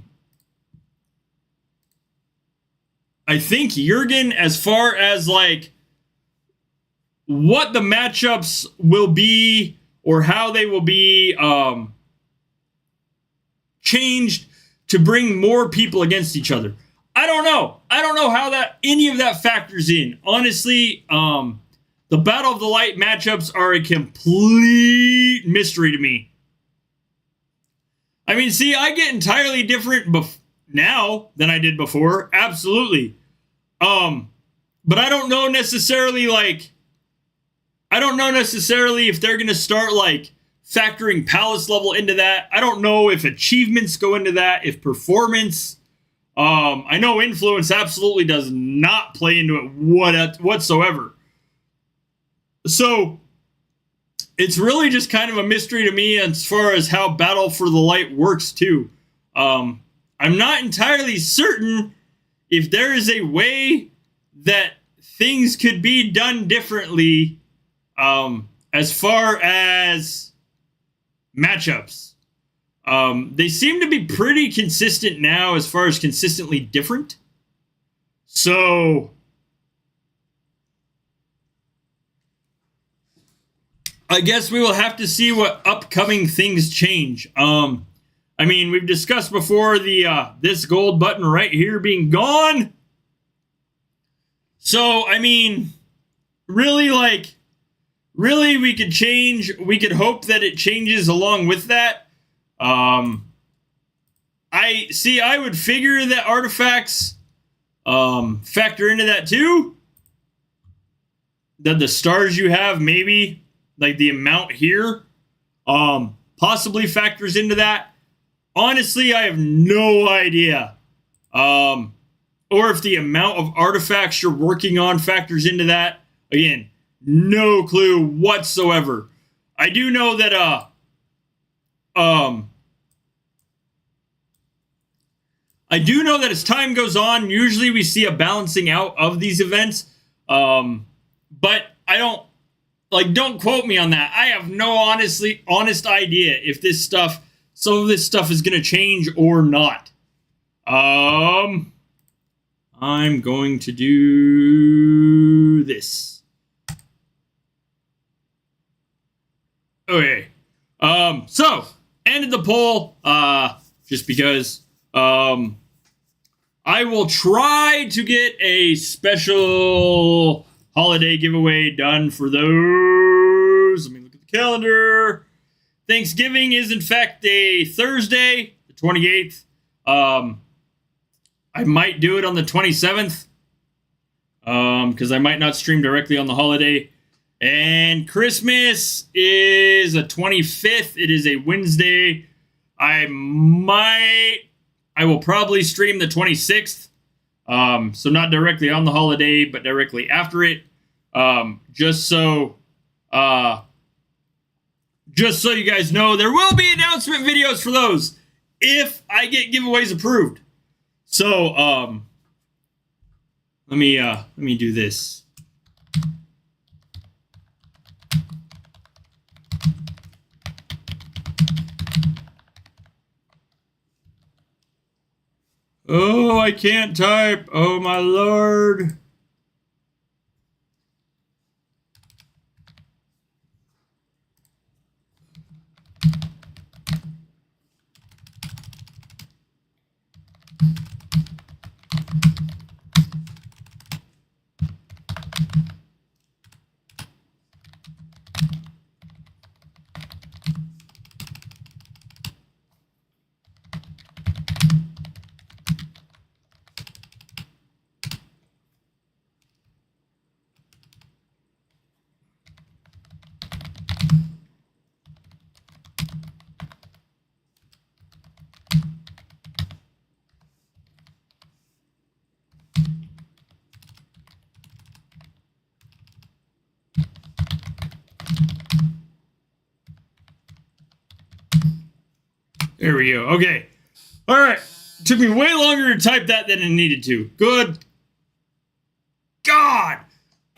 think Jurgen, as far as like what the matchups will be or how they will be changed to bring more people against each other. I don't know. I don't know how that any of that factors in. Honestly, the Battle of the Light matchups are a complete mystery to me. I mean, see, I get entirely different now than I did before. Absolutely. But I don't know necessarily, like, I don't know necessarily if they're going to start, like, factoring palace level into that. I don't know if achievements go into that, if performance. I know influence absolutely does not play into it whatsoever. So, it's really just kind of a mystery to me as far as how Battle for the Light works too. I'm not entirely certain if there is a way that things could be done differently as far as matchups. They seem to be pretty consistent now as far as consistently different. So I guess we will have to see what upcoming things change. I mean, we've discussed before the this gold button right here being gone. So, I mean, really, we could change. We could hope that it changes along with that. I would figure that artifacts factor into that too. That the stars you have, maybe, like the amount here, possibly factors into that. Honestly, I have no idea. Or if the amount of artifacts you're working on factors into that. Again, no clue whatsoever. I do know that as time goes on, usually we see a balancing out of these events. But I don't quote me on that. I have no honest idea if some of this stuff is going to change or not. I'm going to do this. Okay. So, ended the poll, just because, I will try to get a special holiday giveaway done for those. Let me look at the calendar. Thanksgiving is, in fact, a Thursday, the 28th. I might do it on the 27th, because I might not stream directly on the holiday. And Christmas is a 25th. It is a Wednesday. I will probably stream the 26th. So not directly on the holiday, but directly after it. Just so you guys know, there will be announcement videos for those if I get giveaways approved. So, let me do this. Oh, I can't type. Oh, my Lord. There we go. Okay. All right. Took me way longer to type that than it needed to. Good God.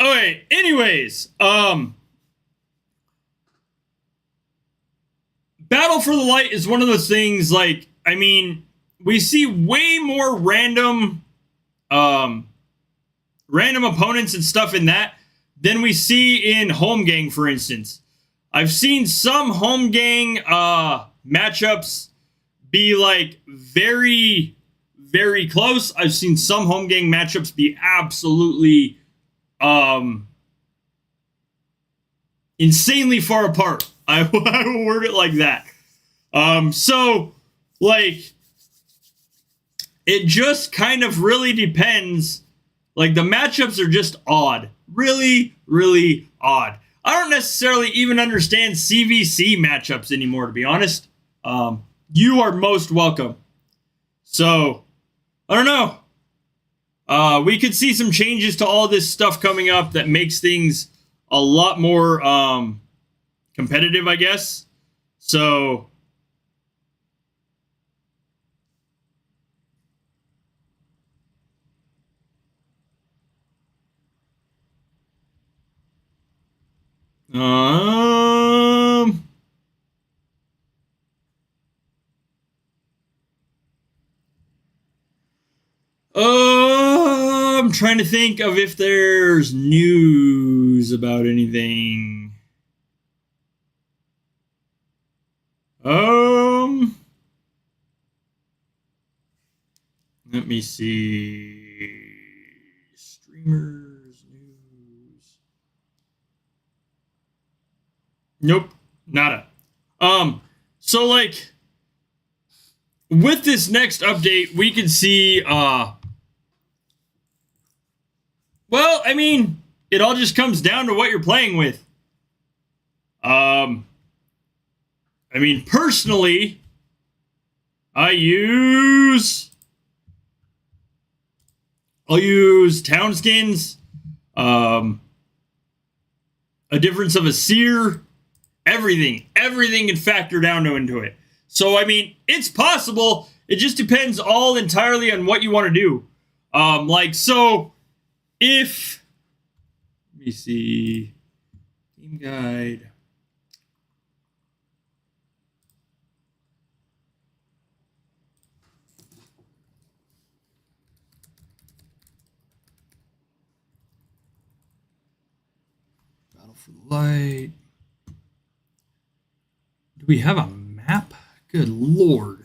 Okay. Anyways, Battle for the Light is one of those things, like, I mean, we see way more random opponents and stuff in that than we see in Home Gang, for instance. I've seen some Home Gang matchups be like very, very close. I've seen some Home Gang matchups be absolutely insanely far apart. I will word it like that. So, like, it just kind of really depends. Like, the matchups are just odd. Really, really odd. I don't necessarily even understand CVC matchups anymore, to be honest. You are most welcome. So, I don't know. We could see some changes to all this stuff coming up that makes things a lot more competitive, I guess. So I'm trying to think of if there's news about anything. Let me see. Streamers news. Nope, nada. So like with this next update, we can see well, I mean, it all just comes down to what you're playing with. I mean, personally, I'll use town skins, a difference of a seer, everything can factor down into it. So, I mean, it's possible. It just depends all entirely on what you want to do. Like, so if, let me see, team guide. Battle for the Light. Do we have a map? Good Lord.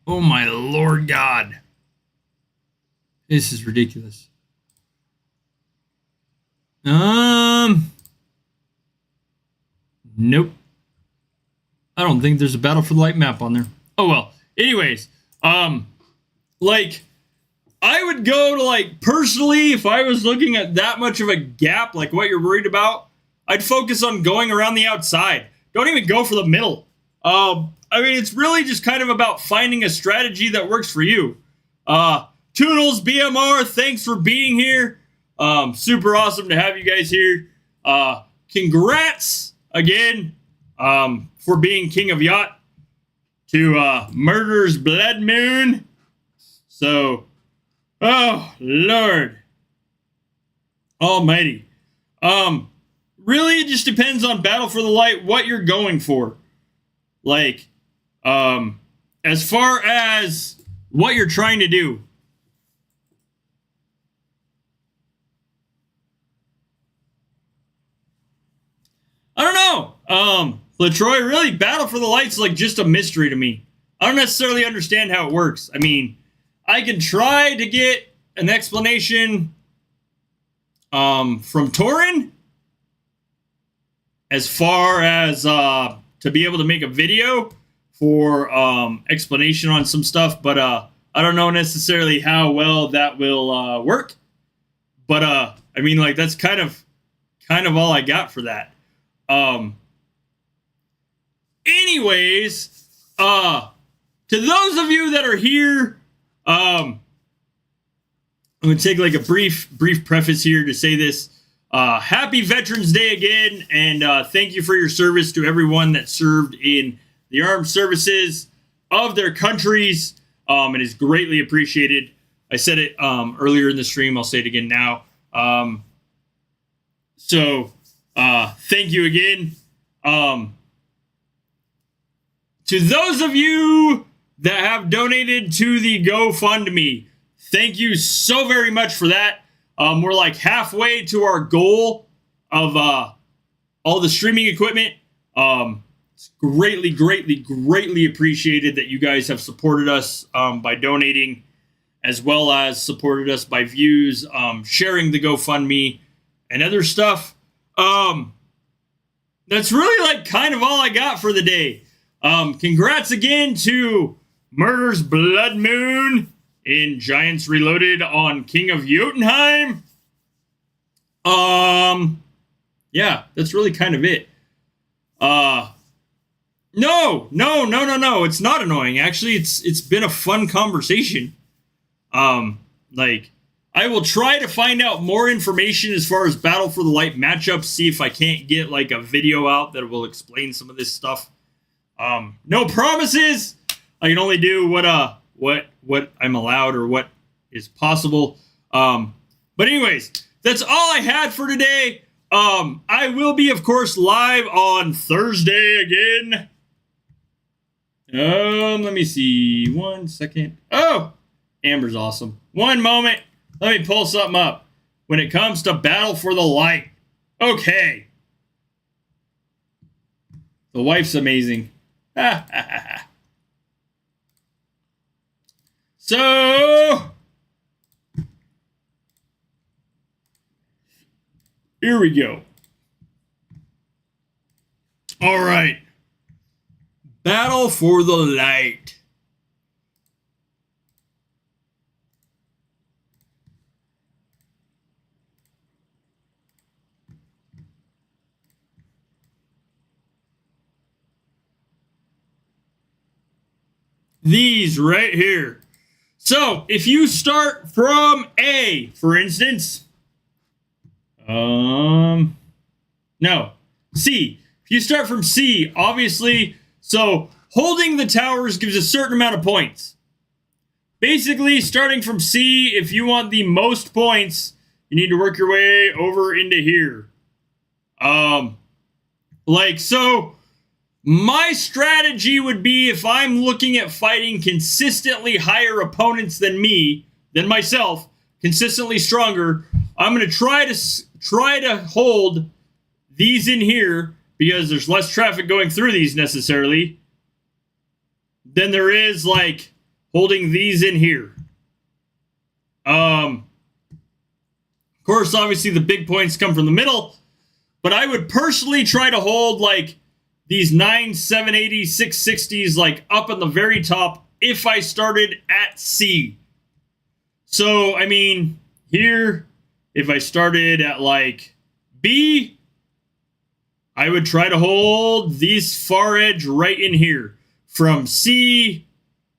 Oh my Lord God. This is ridiculous. Nope. I don't think there's a Battle for the Light map on there. Oh well. Anyways, like I would go to, like, personally, if I was looking at that much of a gap, like what you're worried about, I'd focus on going around the outside. Don't even go for the middle. I mean, it's really just kind of about finding a strategy that works for you. Toodles, BMR, thanks for being here. Super awesome to have you guys here. Congrats again for being King of Yacht to Murder's Blood Moon. So, oh, Lord Almighty. Really, it just depends on Battle for the Light, what you're going for. Like, as far as what you're trying to do. I don't know. LaTroy, really, Battle for the Light's like just a mystery to me. I don't necessarily understand how it works. I mean, I can try to get an explanation from Torin as far as to be able to make a video for explanation on some stuff, but I don't know necessarily how well that will work. But I mean, like, that's kind of all I got for that. Anyways, to those of you that are here, I'm gonna take like a brief preface here to say this. Happy Veterans Day again, and thank you for your service to everyone that served in the armed services of their countries. It is greatly appreciated. I said it earlier in the stream. I'll say it again now. So thank you again. To those of you that have donated to the GoFundMe, thank you so very much for that. We're like halfway to our goal of all the streaming equipment. It's greatly appreciated that you guys have supported us by donating, as well as supported us by views, sharing the GoFundMe, and other stuff. That's really like kind of all I got for the day. Congrats again to Murder's Blood Moon in Giants Reloaded on King of Jotunheim. Yeah, that's really kind of it. No. It's not annoying. Actually, it's been a fun conversation. Like, I will try to find out more information as far as Battle for the Light matchups, see if I can't get like a video out that will explain some of this stuff. No promises. I can only do what I'm allowed or what is possible. But anyways, that's all I had for today. I will be, of course, live on Thursday again. Let me see. 1 second. Oh, Amber's awesome. One moment. Let me pull something up. When it comes to Battle for the Light. Okay. The wife's amazing. So, here we go. All right. Battle for the Light. These right here. So, if you start from A, for instance, no, C. If you start from C, obviously, so holding the towers gives a certain amount of points. Basically, starting from C, if you want the most points, you need to work your way over into here. So, my strategy would be, if I'm looking at fighting consistently higher opponents than myself, consistently stronger, I'm going to try to hold these in here because there's less traffic going through these necessarily than there is like holding these in here. Of course, obviously the big points come from the middle, but I would personally try to hold like these 9, 780, 660s like up on the very top if I started at C. So, I mean, here, if I started at like B, I would try to hold these far edge right in here. From C,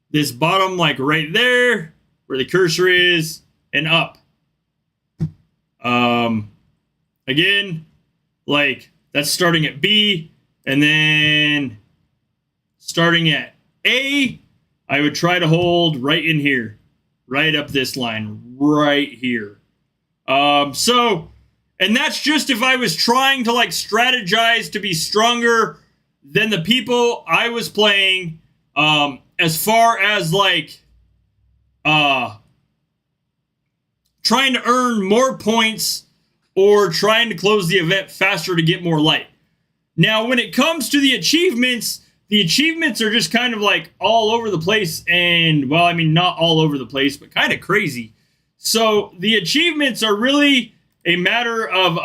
this bottom like right there, where the cursor is, and up. Again, like that's starting at B. And then starting at A, I would try to hold right in here, right up this line, right here. And that's just if I was trying to like strategize to be stronger than the people I was playing, as far as like trying to earn more points or trying to close the event faster to get more light. Now, when it comes to the achievements are just kind of like all over the place. And, well, I mean, not all over the place, but kind of crazy. So the achievements are really a matter of,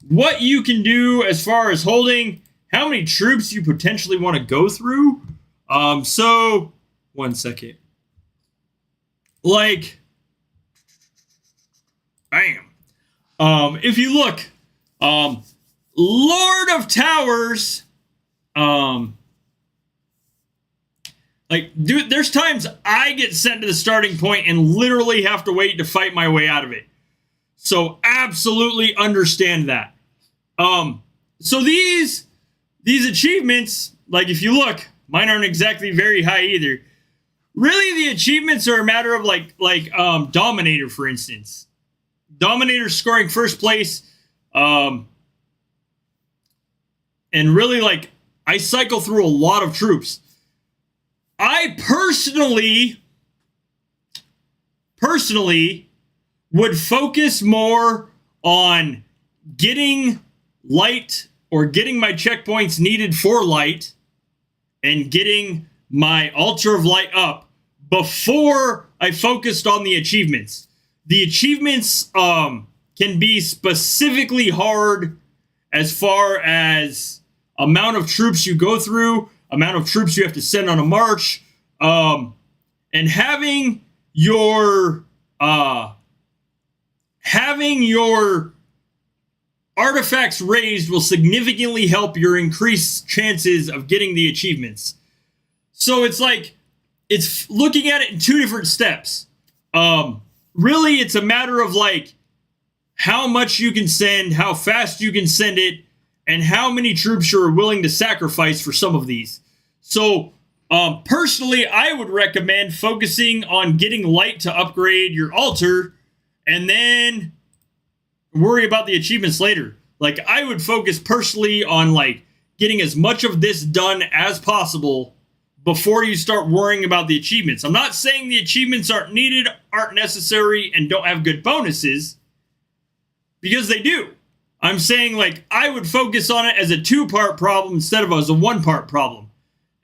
what you can do as far as holding, how many troops you potentially want to go through. So, 1 second. Like, bam. If you look, Lord of Towers, dude, there's times I get sent to the starting point and literally have to wait to fight my way out of it. So absolutely understand that. So these achievements, like if you look, mine aren't exactly very high either. Really, the achievements are a matter of like Dominator, for instance. Dominator scoring first place. And really, like, I cycle through a lot of troops. I personally would focus more on getting light or getting my checkpoints needed for light and getting my altar of light up before I focused on the achievements. The achievements can be specifically hard as far as amount of troops you go through, amount of troops you have to send on a march, and having your artifacts raised will significantly help your increased chances of getting the achievements. So it's like, it's looking at it in two different steps. Really, it's a matter of like how much you can send, how fast you can send it, and how many troops you're willing to sacrifice for some of these. So personally, I would recommend focusing on getting light to upgrade your altar and then worry about the achievements later. Like, I would focus personally on like getting as much of this done as possible before you start worrying about the achievements. I'm not saying the achievements aren't needed, aren't necessary, and don't have good bonuses, because they do. I'm saying like I would focus on it as a 2-part problem instead of as a 1-part problem,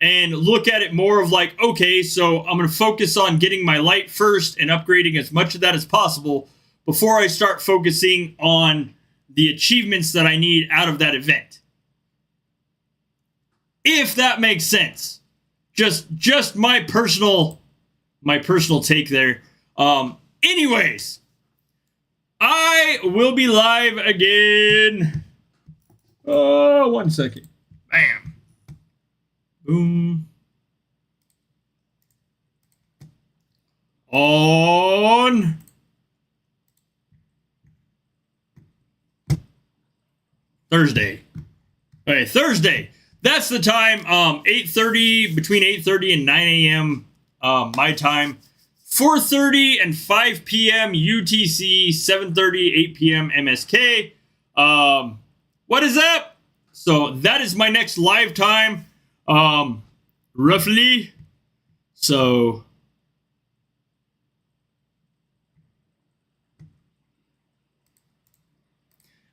and look at it more of like, okay, so I'm going to focus on getting my light first and upgrading as much of that as possible before I start focusing on the achievements that I need out of that event. If that makes sense. Just my personal take there. Anyways, I will be live again. 1 second. Bam. Boom. On Thursday. Okay, Thursday. That's the time. 8:30, between 8:30 and 9 a.m. My time. 4:30 and 5 p.m. UTC. 7:30, 8 p.m. MSK. What is up? So that is my next live time. Roughly. So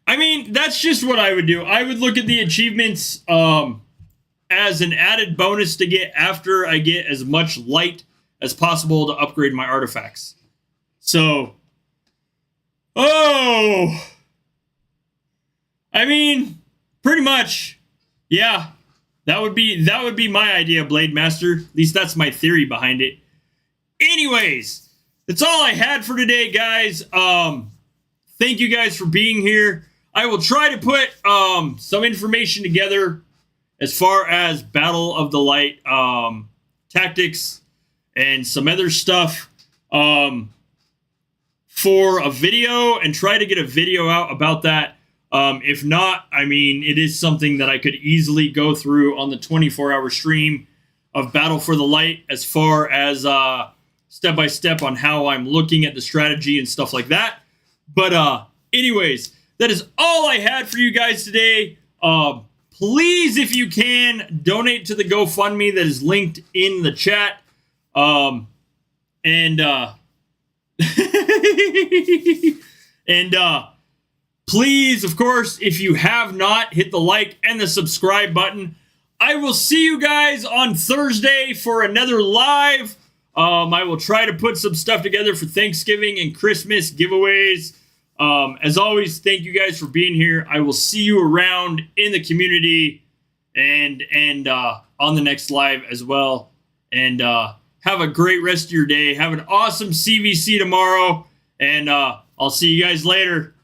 I mean, that's just what I would do. I would look at the achievements as an added bonus to get after I get as much light as possible to upgrade my artifacts. So, I mean, pretty much, yeah. That would be my idea, Blade Master. At least that's my theory behind it. Anyways, that's all I had for today, guys. Thank you guys for being here. I will try to put some information together as far as Battle of the Light tactics and some other stuff for a video, and try to get a video out about that. If not, I mean, it is something that I could easily go through on the 24-hour stream of Battle for the Light, as far as step-by-step on how I'm looking at the strategy and stuff like that. But anyways, that is all I had for you guys today. Please, if you can, donate to the GoFundMe that is linked in the chat. Please, of course, if you have not, hit the like and the subscribe button. I will see you guys on Thursday for another live. I will try to put some stuff together for Thanksgiving and Christmas giveaways. As always, thank you guys for being here. I will see you around in the community and on the next live as well. And have a great rest of your day. Have an awesome CVC tomorrow. And I'll see you guys later.